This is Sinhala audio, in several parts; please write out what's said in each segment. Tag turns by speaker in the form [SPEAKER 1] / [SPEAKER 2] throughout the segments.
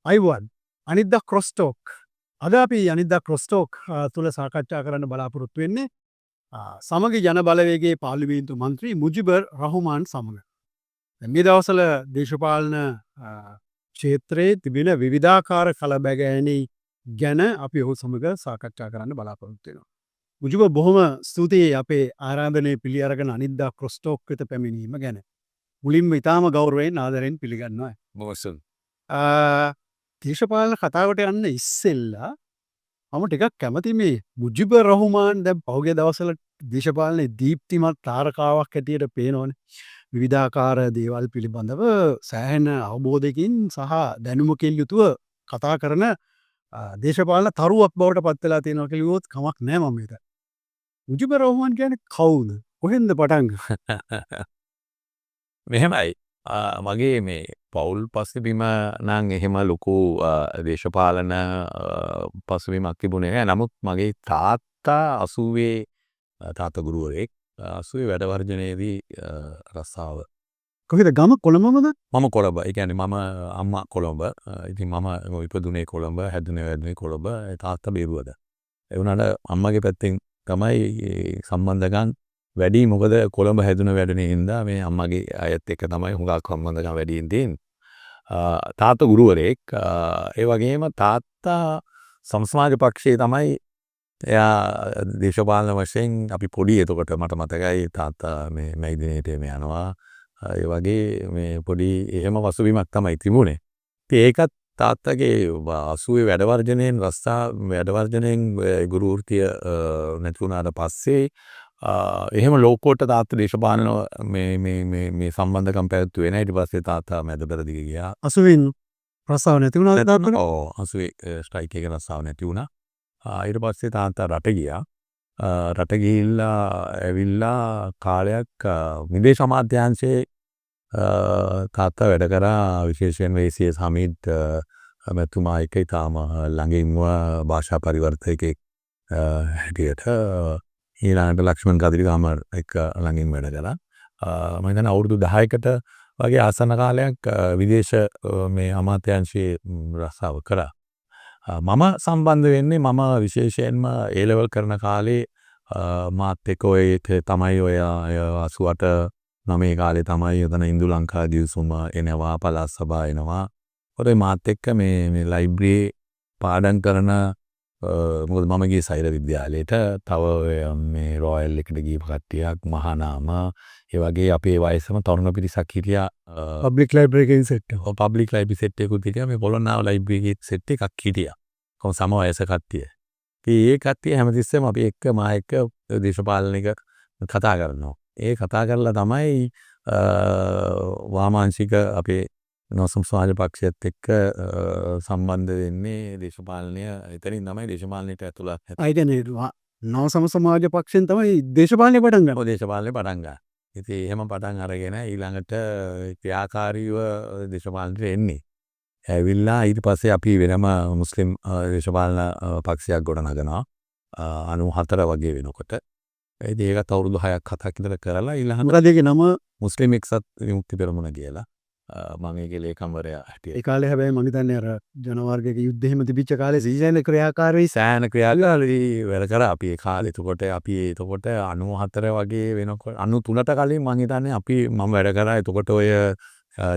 [SPEAKER 1] අයිවන් අනිද්දා ක්‍රොස්ටෝක් අද අපි අනිද්දා ක්‍රොස්ටෝක් තුළ සාකච්ඡා කරන්න බලාපොරොත්තු වෙන්නේ සමග ජන බලවේගේ පාලිවීන්තු මන්ත්‍රී මුජිබර් රහුමාන් සමඟ. මේ දවසල දේශපාලන ක්ෂේත්‍රයේ තිබෙන විවිධාකාර කලබැගෑනී ගැන අපි ඔහු සමඟ සාකච්ඡා කරන්න බලාපොරොත්තුවෙනවා. මුජිබ බොහොම ස්තුතියි අපේ ආරාධනය පිළිඅරගෙන අනිද්දා ක්‍රොස්ටෝක් වෙත පැමිණීම ගැන. මුලින්ම ඉතාම ගෞරවයෙන් ආදරයෙන් පිළිගන්නවා.
[SPEAKER 2] මොසුන්
[SPEAKER 1] දේශපාලන කතාවට යන්න ඉස්සෙල්ලා මම ටිකක් කැමති මේ මුජිබ රහුමාන් දැන් පහුගිය දවස්වල දේශපාලනයේ දීප්තිමත් තාරකාවක් හැටියට පේනවනේ. විවිධාකාර දේවල් පිළිබඳව සෑහෙන අවබෝධයකින් සහ දැනුමකින් යුතුව කතා කරන දේශපාලන තරුවක් බවට පත් වෙලා තියෙනවා කියලා කිව්වොත් කමක් නෑ මම හිතන්නේ. මුජිබ රහුමාන් කියන්නේ කවුද? කොහෙන්ද පටන් ගන්නේ?
[SPEAKER 2] මෙහෙමයි මගේ මේ පවුල් පසුබිම නම් එහෙම ලොකු දේශපාලන පසුබිමක් තිබුණේ නැහැ. නමුත් මගේ තාත්තා 80 තාත්තා ගුරුවරයෙක් 80 වැඩවර්ජනයේදී රස්සාව.
[SPEAKER 1] කොහෙද ගම කොළඹමද?
[SPEAKER 2] මම කොළඹ. ඒ කියන්නේ මම අම්මා කොළඹ. ඉතින් මම ඉපදුනේ කොළඹ, හැදුනේ වැඩුනේ කොළඹ. තාත්තා බේරුවද. ඒ වුණාට අම්මගේ පැත්තෙන් තමයි සම්බන්ධකම් වැඩි. මොකද කොළඹ හැදුන වැඩනේ හින්දා මේ අම්මගේ අයත් එක්ක තමයි හුඟක් සම්බන්ධකම් වැඩියෙන් තියෙන්නේ. තාත්තා ගුරුවරයෙක්. ඒ වගේම තාත්තා සමසමාජ පක්ෂයේ තමයි එයා දේශපාලන වශයෙන් අපි පොඩි එතකොට මට මතකයි තාත්තා මේ මැයිදිනේට යනවා. ඒ වගේ මේ පොඩි එහෙම වසුබිමක් තමයි තිබුණේ. ඉතින් ඒකත් තාත්තගේ 80 වැඩවර්ජනයෙන් රස්සා වැඩවර්ජනයෙන් ගුරු වෘත්තිය නැති වුණාට පස්සේ එහෙම ලෝකෝට තාත්තා දේශපාලන මේ සම්බන්ධකම් පැවැත්වුවේ නැහැ. ඊට පස්සේ තාත්තා මැද පෙරදිග ගියා.
[SPEAKER 1] 80 රස්සාව නැති වුණාද තාත්තට?
[SPEAKER 2] ඔව් 80 ස්ට්‍රයික් එක රස්සාව නැති වුණා. ඊට පස්සේ තාත්තා රට ගියා. රට ගිහිල්ලා ඇවිල්ලා කාලයක් විදේශ අමාත්‍යාංශයේ තාත්තා වැඩ කරා. විශේෂයෙන් වේසියස් හමීඩ් මැතිතුමා එක්ක ඉතාම ළඟින්ම භාෂා පරිවර්තකයෙක් හැටියට ඊළඟට ලක්ෂ්මන් කදිරිකාමර් එක්ක ළඟින් වැඩ කරා. මම හිතන්නේ අවුරුදු 10කට වගේ ආසන්න කාලයක් විදේශ මේ අමාත්‍යාංශයේ රස්සාව කරා. මම සම්බන්ධ වෙන්නේ මම විශේෂයෙන්ම A level කරන කාලේ මාත් එක්ක ඔය තමයි ඔය 88 9 කාලේ තමයි එතන ඉන්දු ලංකා දිවිසුම එනවා, පළාත් සභා එනවා. ඔතේ මාත් එක්ක මේ ලයිබ්‍රරියේ පාඩම් කරන මොකද මම ගියේ සෛර විද්‍යාලයට. තව මේ රොයල් එකට ගිහපු කට්ටියක් මහානාම ඒ වගේ අපේ වයසම තරුණ පිරිසක් හිටියා.
[SPEAKER 1] පබ්ලික් ලයිබ්‍රරි එකකින් සෙට් එක.
[SPEAKER 2] ඔව් පබ්ලික් ලයිබ්‍රරි සෙට් එකකුත් හිටියා. මේ පොළොන්නරුව ලයිබ්‍රරි එකේ සෙට් එකක් හිටියා. කොහොම සම වයස කට්ටිය. ඉතින් ඒ කට්ටිය හැමතිස්සෙම අපි එක්ක මා එක්ක දේශපාලනික කතා කරනවා. ඒ කතා කරලා තමයි වාමාංශික අපේ නොසම් සමාජ පක්ෂයත් එක්ක සම්බන්ධ වෙන්නේ. දේශපාලනය එතනින් තමයි දේශපාලනයට ඇතුළත් වෙන්නේ.
[SPEAKER 1] ඒ කියන්නේ නවසම සමාජ පක්ෂයෙන් තමයි දේශපාලනය පටන් ගන්නේ.
[SPEAKER 2] ඔව් දේශපාලනේ පටන් ගන්න. ඉතින් එහෙම පටන් අරගෙන ඊළඟට ක්‍රියාකාරීව දේශපාලනයට එන්නේ. ඇවිල්ලා ඊට පස්සේ අපි වෙනම මුස්ලිම් දේශපාලන පක්ෂයක් ගොඩනගනවා. 94 වගේ වෙනකොට. ඉතින් ඒකත් අවුරුදු 6ක් 7ක් ඉඳලා කරලා ඊළඟට
[SPEAKER 1] මොකද ඒකේ නම
[SPEAKER 2] මුස්ලිම් එක්සත් විමුක්ති පෙරමුණ කියලා. මම ඒකේ ලේකම්වරයා හිටියා.
[SPEAKER 1] ඒ කාලේ හැබැයි මම හිතන්නේ අර ජනවර්ගයක යුද්ධෙම තිබිච්ච කාලේ සීසෑන ක්‍රියාකාරී
[SPEAKER 2] සෑහෙන ක්‍රියාකාරී වැඩ කරා අපි ඒ කාලේ. එතකොට 94 වගේ වෙනකොට 93ට කලින් මම හිතන්නේ මම වැඩ කරා. එතකොට ඔය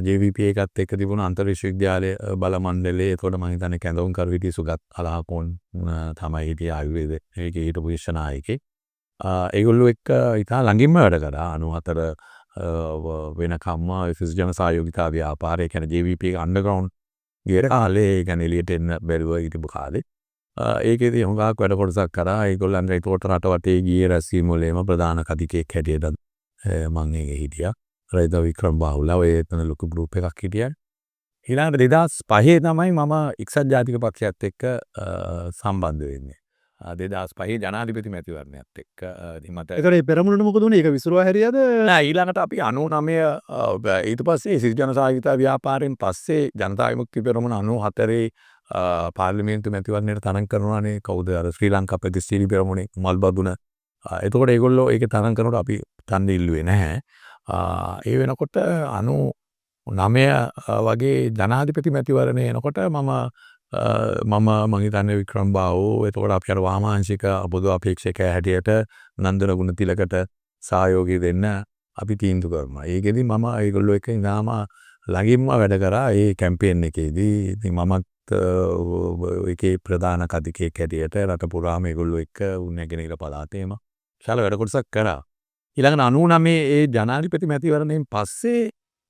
[SPEAKER 2] JVP එකත් එක්ක තිබුණ අන්තර් විශ්වවිද්‍යාලය බල මණ්ඩලයේ එතකොට මම හිතන්නේ කැඳවුම් කරු හිටිය සුගත් අලහපොන් තමයි හිටියේ ආයුර්වේද ඒකේ හිටපු විශ්වනායකේ. ඒගොල්ලෝ එක්ක ඉතා ළඟින්ම වැඩ කරා. 94 වෙනකම්ම විශේෂ ජන සහයෝගිතා ව්‍යාපාරය කියන්නේ JVP එක අන්ඩර්ග්‍රවුන්ඩ් ගිය කාලේ ඒ කියන්නේ එළියට එන්න බැරුව හිටපු කාලේ. ඒකේදී හුඟක් වැඩ කොටසක් කරා. ඒගොල්ලන් ඒකට රට වටේ ගියේ රැස්වීම වලේම ප්‍රධාන කතිකෙක් හැටියට මම ඒකේ හිටියා. රයිද වික්‍රම් බාහුලා ඔය එතන ලොකු ගෲප් එකක් හිටියා. ඊළඟට 2005 තමයි මම එක්සත් ජාතික පක්ෂයත් එක්ක සම්බන්ධ වෙන්නේ. 2005 ජනාධිපති මැතිවරණයත් එක්ක මට
[SPEAKER 1] ඒතර ඒ පෙරමුණට මොකද උනේ? ඒක විසිරුවා හැරියද?
[SPEAKER 2] නෑ ඊළඟට අපි 99 ඊට පස්සේ සිවිල් ජන සහයෝගිතා ව්‍යාපාරයෙන් පස්සේ ජනතා විමුක්ති පෙරමුණ 94 පාර්ලිමේන්තු මැතිවරණයට තරඟ කරනවානේ. කවුද අර ශ්‍රී ලංකා ප්‍රතිශීලී පෙරමුණේ මල්බදුන. එතකොට ඒගොල්ලෝ ඒකේ තරඟ කරනකොට අපි ඡන්දෙ ඉල්ලුවේ නැහැ. ඒ වෙනකොට 9 වගේ ජනාධිපති මැතිවරණය එනකොට මම හිතන්නේ වික්‍රම් බාහු එතකොට අපි අර වාමාංශික පොදු අපේක්ෂකයා හැටියට නන්දන ගුණතිලකට සහයෝගය දෙන්න අපි තීන්දුව කරනවා. ඒකෙදි මම ඒගොල්ලෝ එක්ක ඉඳාම ළඟින්ම වැඩ කරා ඒ කැම්පේන් එකේදී. ඉතින් මමත් ඒකේ ප්‍රධාන කතිකයෙක් හැටියට රට පුරාම ඒගොල්ලෝ එක්ක නැගෙනහිර පළාතේම විශාල වැඩ කොටසක් කරා. ඊළඟට 99 ඒ ජනාධිපති මැතිවරණයෙන් පස්සේ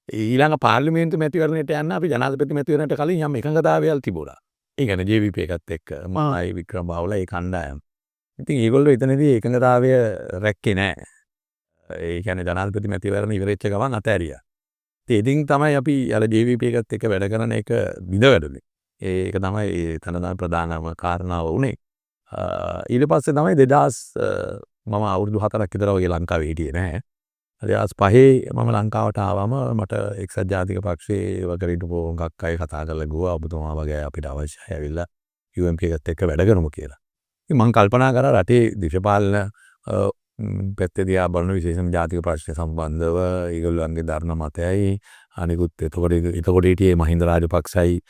[SPEAKER 2] ඊළඟ පාර්ලිමේන්තු මැතිවරණයට යන්න අපි ජනාධිපති මැතිවරණයට කලින් යම් එකඟතාවයල් තිබුණා. ඒ කියන්නේ JVP එකත් එක්ක මමයි වික්‍රම බාහුලා ඒ කණ්ඩායම. ඉතින් ඒගොල්ලෝ එතනදී එකඟතාවය රැක්කේ නැහැ. ඒ කියන්නේ ජනාධිපති මැතිවරණ ඉවරෙච්ච ගමන් අතෑරියා. ඉතින් තමයි අපි අර JVP එකත් එක්ක වැඩ කරන එක විඳවැඩුනේ. ඒක තමයි එතන ප්‍රධානම කාරණාව වුණේ. ඊට පස්සේ තමයි 2000 මම අවුරුදු 4ක් විතර වගේ ලංකාවේ හිටියේ නැහැ. 2005 මම ලංකාවට ආවම මට එක්සත් ජාතික පක්ෂයේ වගර හිටපු හුඟක් අය කතා කරලා ගියා ඔබතුමා වගේ අපිට අවශ්‍යයි ඇවිල්ලා UMP එකත් එක්ක වැඩ කරමු කියලා. ඉතින් මම කල්පනා කරා රටේ දේශපාලන පැත්තේ දිහා බලන විශේෂම ජාතික ප්‍රශ්න සම්බන්ධව ඒගොල්ලන්ගේ ධර්ම මතයයි අනිකුත් එතකොට හිටියේ මහින්ද රාජපක්ෂයි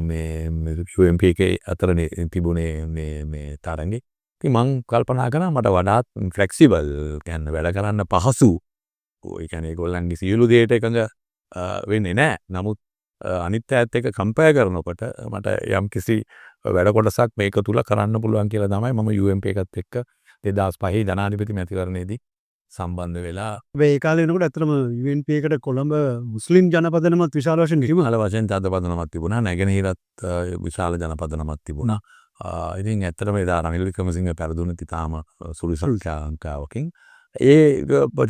[SPEAKER 2] මේ UMP එකේ අතර තිබුණේ මේ තරඟේ. ඉතින් මං කල්පනා කරා මට වඩාත් ෆ්ලෙක්සිබල් කියන්නේ වැඩ කරන්න පහසු. ඒ කියන්නේ ඒගොල්ලන්ගේ සියලු දේට එකඟ වෙන්නේ නැහැ. නමුත් අනිත් ඈත් එක්ක කම්පයර් කරනකොට මට යම්කිසි වැඩ කොටසක් මේක තුල කරන්න පුළුවන් කියලා තමයි මම UMP එකත් එක්ක 2005 ජනාධිපති මැතිවරණයේදී සම්බන්ධ වෙලා
[SPEAKER 1] ඒ කාලේ වෙනකොට ඇත්තටම UNP එකට කොළඹ මුස්ලිම් ජනපදනමත් විශාල වශයෙන්
[SPEAKER 2] විශාල වශයෙන් ජනපදනමක් තිබුණා. නැගෙනහිරත් විශාල ජනපදනමක් තිබුණා. ඉතින් ඇත්තටම එදා රනිල් වික්‍රමසිංහ පෙරදුනත් ඉතාම සුළු සංඛ්‍යාවකින් ඒ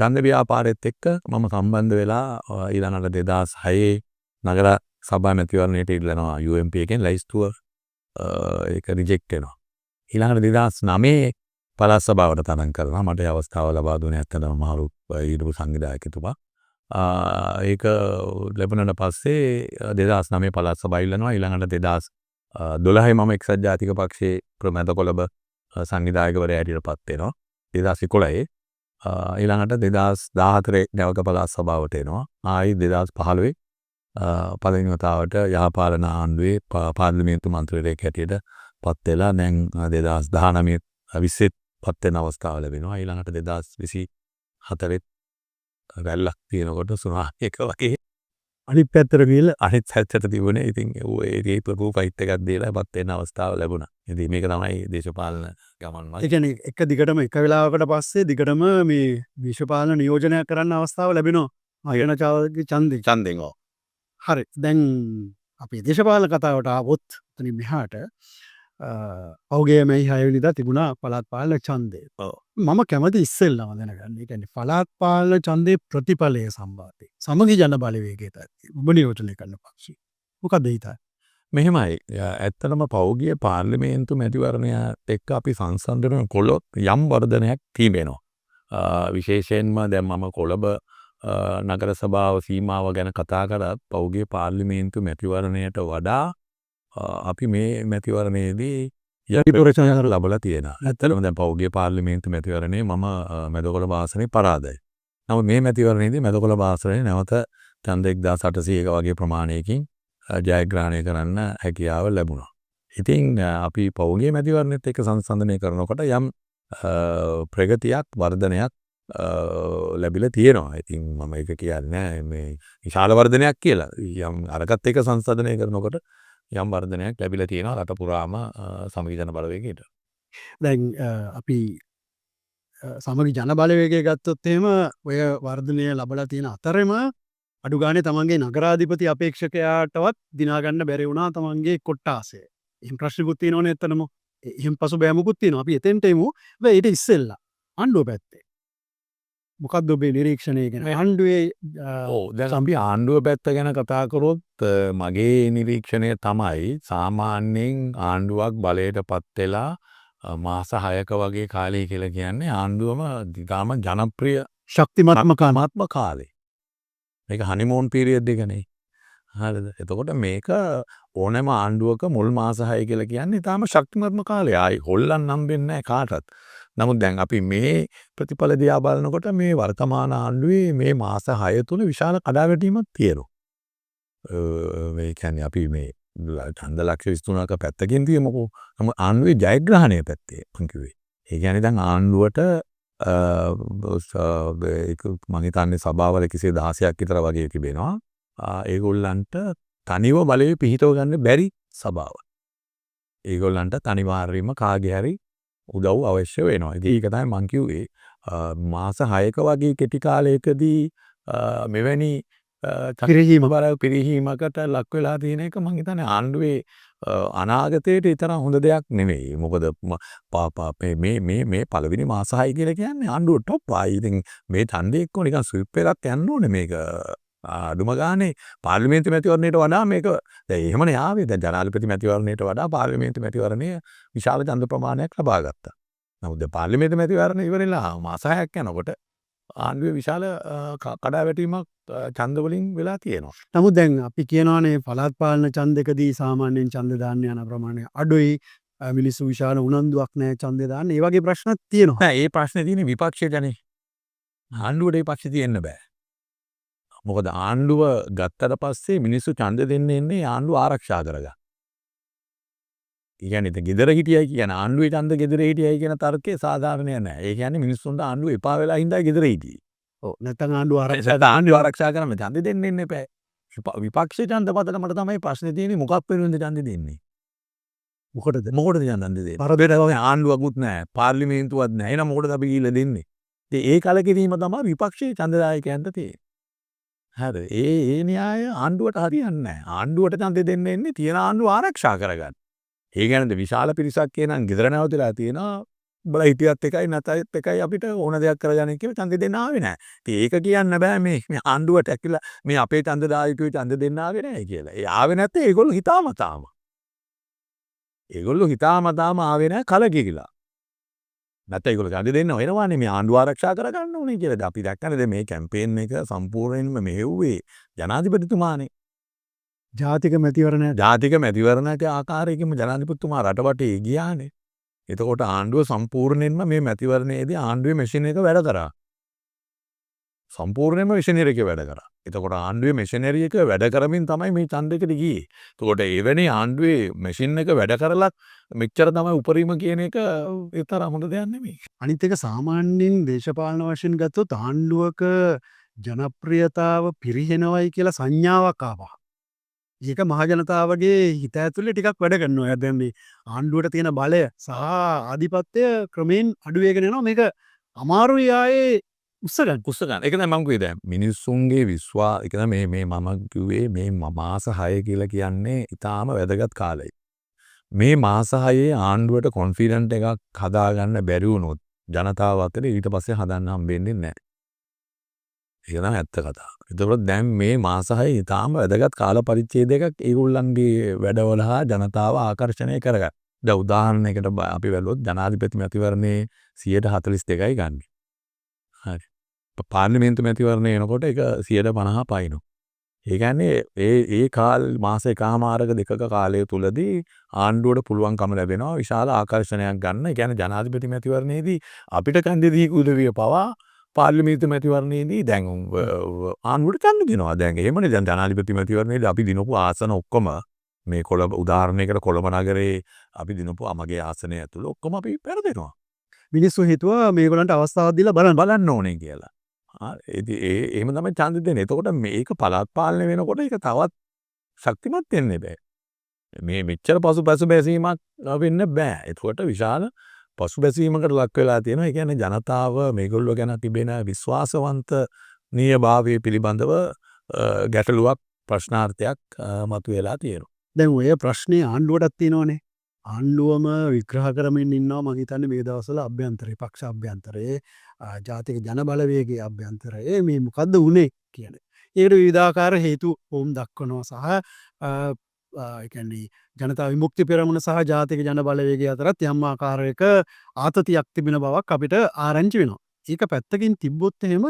[SPEAKER 2] ඡන්ද ව්‍යාපාරෙත් එක්ක මම සම්බන්ධ වෙලා ඊළඟට 2006 නගර සභා මැතිවරණයට ඉල්ලනවා UMP එකෙන් ලැයිස්තුව ඒක රිජෙක්ට් වෙනවා. ඊළඟට 2009 පළාත් සභාවට තරඟ කරනවා. මට ඒ අවස්ථාව ලබා දුන්නේ ඇත්තටම මහලු ඊටු සංවිධායකතුමා. ඒක ලැබුණාට පස්සේ 2009 පළාත් සභාව ඉල්ලනවා. ඊළඟට 2012 මම එක්සත් ජාතික පක්ෂයේ ප්‍රමේද කොළඹ සංවිධායකවරයා හැටියට පත් වෙනවා. 2011 ඊළඟට 2014 නැවත පළාත් සභාවට එනවා. ආයි 2015 පළවෙනි වතාවට යහපාලන ආණ්ඩුවේ පාර්ලිමේන්තු මන්ත්‍රීවරයෙක් හැටියට පත් වෙලා දැන් 2019 20 පත් වෙන අවස්ථාව ලැබෙනවා. ඊළඟට 2024 රැල්ලක් තියෙනකොට සුනාමියක වගේ
[SPEAKER 1] අනිත් පැත්තට ගිහලා
[SPEAKER 2] අනිත් පැත්තට තිබුණේ. ඉතින් ඒ දීපකු ෆයිට් එකක් දීලා පත් වෙන අවස්ථාව ලැබුණා. ඉතින් මේක තමයි දේශපාලන ගමන් මඟ.
[SPEAKER 1] ඒ කියන්නේ එක දිගටම එක වෙලාවකට පස්සේ දිගටම මේ විශ්වපාලන නියෝජනය කරන්න අවස්ථාව ලැබෙනවා. අයන ඡන්දෙන්. හරි. දැන් අපි දේශපාලන කතාවට ආවොත් එතනින් මෙහාට පෞගේ මේ 6 වෙනිදා තිබුණා පළාත් පාලන ඡන්දය. මම කැමති ඉස්සෙල්ලාම දැනගන්න. ඒ කියන්නේ පළාත් පාලන ඡන්දේ ප්‍රතිඵලය සම්බන්ධයෙන් සමගි ජන බලවේගයට ඔබ නියෝජනය කරන පක්ෂය. මොකක්ද හිතන්නේ?
[SPEAKER 2] මෙහෙමයි. ඇත්තටම පෞගේ පාර්ලිමේන්තු මැතිවරණයත් එක්ක අපි සංසන්දනය කළොත් යම් වර්ධනයක් තිබෙනවා. විශේෂයෙන්ම දැන් මම කොළඹ නගර සභාව සීමාව ගැන කතා කරත් පෞගේ පාර්ලිමේන්තු මැතිවරණයට වඩා අපි මේ මැතිවරණයේදී යටිපරිචයක් ලැබලා තියෙනවා. ඇත්තටම දැන් පෞගේ පාර්ලිමේන්තු මැතිවරණේ මම මැදකොළඹ ආසනේ පරාදයි. නමුත් මේ මැතිවරණයේදී මැදකොළඹ ආසනේ නැවත ඡන්ද 1800ක වගේ ප්‍රමාණයකින් ජයග්‍රහණය කරන්න හැකියාව ලැබුණා. ඉතින් අපි පෞගේ මැතිවරණෙත් එක්ක සංසන්දනය කරනකොට යම් ප්‍රගතියක් වර්ධනයක් ලැබිලා තියෙනවා. ඉතින් මම ඒක කියන්නේ මේ විශාල වර්ධනයක් කියලා. යම් අරකට එක සංසන්දනය කරනකොට යම් වර්ධනයක් ලැබිලා තියෙනවා රට පුරාම සමගි ජන බලවේගයට.
[SPEAKER 1] දැන් අපි සමගි ජන බලවේගය ගත්තොත් එහෙම ඔය වර්ධනය ලැබලා තියෙන අතරෙම අඩු ගානේ තමන්ගේ නගරාධිපති අපේක්ෂකයාටවත් දිනා ගන්න බැරි වුණා තමන්ගේ කොට්ටාසය. එහෙම ප්‍රශ්නකුත් තියෙනවනේ එතනම. එහෙම පසු බෑමුකුත් තියෙනවා. අපි එතෙන්ට එමු. ඊට ඉස්සෙල්ලා ආණ්ඩුව පැත්තේ මොකක්ද ඔබේ නිරීක්ෂණය ගැන? ආණ්ඩුවේ
[SPEAKER 2] දැන් අපි ආණ්ඩුව පැත්ත ගැන කතා කරොත් මගේ නිරීක්ෂණය තමයි සාමාන්‍යයෙන් ආණ්ඩුවක් බලයට පත් වෙලා මාස 6ක වගේ කාලය කියලා කියන්නේ ආණ්ඩුවම දිගාම ජනප්‍රිය
[SPEAKER 1] ශක්තිමත්ම
[SPEAKER 2] කාලේ. මේක හනිමූන් පීරියඩ් එකනේ. හරිද? එතකොට මේක ඕනෑම ආණ්ඩුවක මුල් මාස 6 කියලා කියන්නේ තාම ශක්තිමත්ම කාලය. ආයි හොල්ලන්න හම්බෙන්නේ නැහැ කාටවත්. නමුත් දැන් අපි මේ ප්‍රතිඵල දිහා බලනකොට මේ වර්තමාන ආණ්ඩුවේ මේ මාස 6 තුල විශාල කඩාවැටීමක් තියෙනවා. මේ කියන්නේ අපි මේ ඡන්ද ලක්ෂ 23ක පැත්තකින් තියමුකෝ. නමුත් ආණ්ඩුවේ ජයග්‍රහණය පැත්තේ මං කිව්වේ. ඒ කියන්නේ දැන් ආණ්ඩුවට ඒක මම හිතන්නේ සභාවල 116ක් විතර වගේ තිබෙනවා. ඒගොල්ලන්ට තනිව බලය පිහිටව ගන්න බැරි සභාවක්. ඒගොල්ලන්ට අනිවාර්යයෙන්ම කාගේ හරි උදව් අවශ්‍ය වෙනවා. ඉතින් ඒක තමයි මං කිව්වේ මාස 6ක වගේ කෙටි කාලයකදී මෙවැනි පිරිහීමකට ලක් වෙලා තියෙන එක මං හිතන්නේ ආණ්ඩුවේ අනාගතයට තරම් හොඳ දෙයක් නෙවෙයි. මොකද මේ පළවෙනි මාස 6 කියලා කියන්නේ ආණ්ඩුව ටොප් ආයි. ඉතින් මේ ඡන්දේ එක්ක නිකන් ස්විප් වෙලක් යන්න ඕනේ මේක. අඩුම ගානේ පාර්ලිමේන්තු මැතිවරණයට වඩා මේක දැන් එහෙමනේ ආවේ. දැන් ජනාධිපති මැතිවරණයට වඩා පාර්ලිමේන්තු මැතිවරණය විශාල ඡන්ද ප්‍රමාණයක් ලබා ගත්තා. නමුත් දැන් පාර්ලිමේන්තු මැතිවරණ ඉවරලා මාස 6ක් යනකොට ආණ්ඩුවේ විශාල කඩාවැටීමක් ඡන්ද වලින් වෙලා තියෙනවා.
[SPEAKER 1] නමුත් දැන් අපි කියනවානේ පළාත් පාලන ඡන්දකදී සාමාන්‍යයෙන් ඡන්ද දාන්න යන ප්‍රමාණය අඩුයි. මිනිස්සු විශාල උනන්දුවක් නැහැ ඡන්ද දාන්න. ඒ වගේ ප්‍රශ්නත් තියෙනවා.
[SPEAKER 2] නෑ ඒ ප්‍රශ්නේ තියෙන්නේ විපක්ෂයටනේ. ආණ්ඩුවට ඒ පක්ෂේ තියෙන්න බෑ. මොකද ආණ්ඩුව ගත්තට පස්සේ මිනිස්සු ඡන්ද දෙන්න එන්නේ ආණ්ඩුව ආරක්ෂා කරගන්න. ඒ කියන්නේ ඉතින් ගෙදර හිටියයි කියන ආණ්ඩුවේ ඡන්ද ගෙදර හිටියයි කියන තර්කය සාධාරණයක් නෑ. ඒ කියන්නේ මිනිස්සුන්ට ආණ්ඩුව එපා වෙලා හින්දා ගෙදර හිටියේ.
[SPEAKER 1] ඔව් නැත්නම් ආණ්ඩුව
[SPEAKER 2] ආණ්ඩුව ආරක්ෂා කරන්න ඡන්ද දෙන්න එන්න එපා. විපක්ෂ ඡන්ද පදනමට තමයි ප්‍රශ්නේ තියෙන්නේ. මොකක් වෙනුවෙන්ද ඡන්ද දෙන්නේ?
[SPEAKER 1] මොකටද?
[SPEAKER 2] මොකටද ඡන්ද දෙන්නේ? පරබේට ආණ්ඩුවකුත් නෑ. පාර්ලිමේන්තුවක් නෑ. එහෙනම් මොකටද අපි ගිහිල්ලා දෙන්නේ? ඉතින් ඒ කලකිරීම තමයි විපක්ෂයේ ඡන්දදායකයන්ට තියෙන්නේ. හරි. ඒ න්‍යාය ආණ්ඩුවට හරියන්නේ නැහැ. ආණ්ඩුවට ඡන්දෙ දෙන්න එන්නේ තියෙන ආණ්ඩුව ආරක්ෂා කරගන්න. ඒ ගැනද විශාල පිරිසක් කියනන් ගෙදර නැවතිලා තියෙනවා. උඹලා හිටියත් එකයි නැතත් එකයි අපිට ඕන දෙයක් කරගන්න කියලා ඡන්දෙ දෙන්න ආවේ නැහැ. ඉතින් ඒක කියන්න බෑ මේ ආණ්ඩුවට ඇකිලා මේ අපේ ඡන්දදායකයෝ ඡන්දෙ දෙන්න ආවේ නැහැ කියලා. ඒ ආවේ නැත්තේ ඒගොල්ලෝ හිතාමතාම. ඒගොල්ලෝ හිතාමතාම ආවේ නැහැ කලකිරිලා. නැත්නම් ඒගොල්ලෝ ඡන්දෙ දෙන්න වෙනවානේ මේ ආණ්ඩුව ආරක්ෂා කරගන්න ඕනේ කියලා. අපි දැක්කනේ දැන් මේ කැම්පේන් එක සම්පූර්ණයෙන්ම මෙහෙව්වේ ජනාධිපතිතුමානේ.
[SPEAKER 1] ජාතික
[SPEAKER 2] මැතිවරණයට ආකාරයකින්ම ජනාධිපතිතුමා රට වටේ ගියානේ. එතකොට ආණ්ඩුව සම්පූර්ණයෙන්ම මේ මැතිවරණයේදී ආණ්ඩුවේ මැෂින් එක වැඩ කරා. සම්පූර්ණයෙන්ම මැෂිනරි එක වැඩ කරා. එතකොට ආණ්ඩුවේ මැෂිනරි එක වැඩ කරමින් තමයි මේ ඡන්දෙකට ගියේ. එතකොට එවැනි ආණ්ඩුවේ මැෂින් එක වැඩ කරලත් මෙච්චර තමයි උපරිම කියන එක ඒ තරම් හොඳ දෙයක් නෙමෙයි.
[SPEAKER 1] අනිත් එක සාමාන්‍යයෙන් දේශපාලන වශයෙන් ගත්තොත් ආණ්ඩුවක ජනප්‍රියතාව පිරිහෙනවයි කියලා සංඥාවක් ආවා. ඒක මහජනතාවගේ හිත ඇතුලේ ටිකක් වැඩ කරනවා. දැන් මේ ආණ්ඩුවට තියෙන බලය සහ ආධිපත්‍ය ක්‍රමෙන් අඩු වෙගෙන යනවා. මේක අමාරුයි ආයේ උස්සගන්න.
[SPEAKER 2] ඒක තමයි මම කිව්වේ දැන් මිනිස්සුන්ගේ ඒක තමයි මේ මම කිව්වේ මේ මාස 6 කියලා කියන්නේ ඊටාම වැදගත් කාලයක්. මේ මාස 6 ආණ්ඩුවට කොන්ෆිඩන්ට් එකක් හදාගන්න බැරි වුණොත් ජනතාව අතරේ ඊට පස්සේ හදන්න හම්බෙන්නේ නැහැ. ඒක තමයි ඇත්ත කතාව. ඒතකොට දැන් මේ මාස 6 ඊටාම වැදගත් කාල පරිච්ඡේදයක ඒගොල්ලන්ගේ වැඩවල හා ජනතාව ආකර්ෂණය කරගන්න. දැන් උදාහරණයකට අපි බැලුවොත් ජනාධිපති මැතිවරණයේ 42යි ගන්න. හරි. පාර්ලිමේන්තු මැතිවරණය එනකොට ඒක 50 පයින්නවා. ඒ කියන්නේ ඒ මාස එකමාරක දෙකක කාලය තුලදී ආණ්ඩුවට පුළුවන්කම ලැබෙනවා විශාල ආකර්ෂණයක් ගන්න. ඒ කියන්නේ ජනාධිපති මැතිවරණයේදී අපිට කන්දේදී උදවිය පවා පාර්ලිමේන්තු මැතිවරණයේදී දැන් ආණ්ඩුවට ඡන්ද දෙනවා. දැන් එහෙමනේ දැන් ජනාධිපති මැතිවරණයේදී අපි දිනපු ආසන ඔක්කොම මේ උදාහරණයකට කොළඹ නගරේ අපි දිනපු මගේ ආසනය ඇතුළේ ඔක්කොම අපි පෙරදෙනවා.
[SPEAKER 1] මිනිස්සු හිතුවා මේගොල්ලන්ට අවස්ථාවක් දීලා
[SPEAKER 2] බලන්න ඕනේ කියලා. එහෙම තමයි ඡන්ද දෙන්නේ. එතකොට මේක පළාත් පාලනය වෙනකොට ඒක තවත් ශක්තිමත් වෙන්නේ බෑ. මේ මෙච්චර පසුබැසීමක් වෙන්න බෑ. එතකොට විශාල පසුබැසීමකට ලක් වෙලා තියෙනවා. ඒ කියන්නේ ජනතාව මේගොල්ලෝ ගැන තිබෙන විශ්වාසවන්තනීය භාවය පිළිබඳව ගැටලුවක් ප්‍රශ්නාර්ථයක් මතුවලා තියෙනවා.
[SPEAKER 1] දැන් ඔය ප්‍රශ්නේ ආණ්ඩුවටත් තියෙනවනේ. ආණ්ඩුවම විග්‍රහ කරමින් ඉන්නවා මම හිතන්නේ මේ දවස්වල අභ්‍යන්තරේ පක්ෂ අභ්‍යන්තරේ ජාතික ජන බලවේගයේ අභ්‍යන්තරේ මේ මොකද්ද වුනේ කියන්නේ. ඒකට විවිධාකාර හේතු වුම් දක්වනවා සහ ඒ කියන්නේ ජනතා විමුක්ති පෙරමුණ සහ ජාතික ජන බලවේගය අතරත් යම් ආකාරයක ආතතියක් තිබෙන බවක් අපිට ආරංචි වෙනවා. ඒක පැත්තකින් තිබ්බොත් එහෙම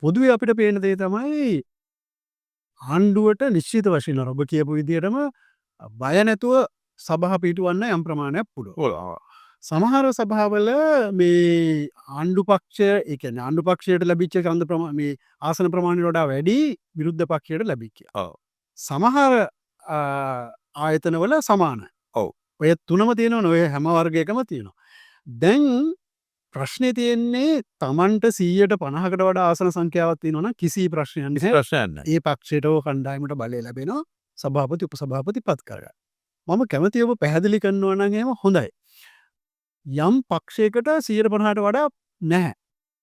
[SPEAKER 1] පොදුවේ අපිට පේන දේ තමයි ආණ්ඩුවට නිශ්චිත වශයෙන් ඔබ කියපු විදිහටම බය නැතුව සභා පිටවන්න යම් ප්‍රමාණයක් පුළුවන්. සමහර සභාවල මේ ආණ්ඩු පක්ෂය ඒ කියන්නේ ආණ්ඩු පක්ෂයට ලැබිච්ච ඡන්ද මේ ආසන ප්‍රමාණයට වඩා වැඩි විරුද්ධ පක්ෂයට ලැබිච්ච.
[SPEAKER 2] ඔව්.
[SPEAKER 1] සමහර ආයතනවල සමාන.
[SPEAKER 2] ඔව්.
[SPEAKER 1] ඔය තුනම තියෙනවනේ ඔය හැම වර්ගයකම තියෙනවා. දැන් ප්‍රශ්නේ තියෙන්නේ Tamanට 150කට වඩා ආසන සංඛ්‍යාවක් තියෙනවා නම් කිසි ප්‍රශ්නයක් නැහැ.
[SPEAKER 2] ප්‍රශ්නයක් නැහැ.
[SPEAKER 1] ඒ පක්ෂයට හෝ කණ්ඩායමට බලය ලැබෙනවා සභාපති උපසභාපති පත් කරගන්න. මම කැමති ඔබ පැහැදිලි කරනවා නම් එහෙම හොඳයි. යම් පක්ෂයකට 150ට වඩා නැහැ.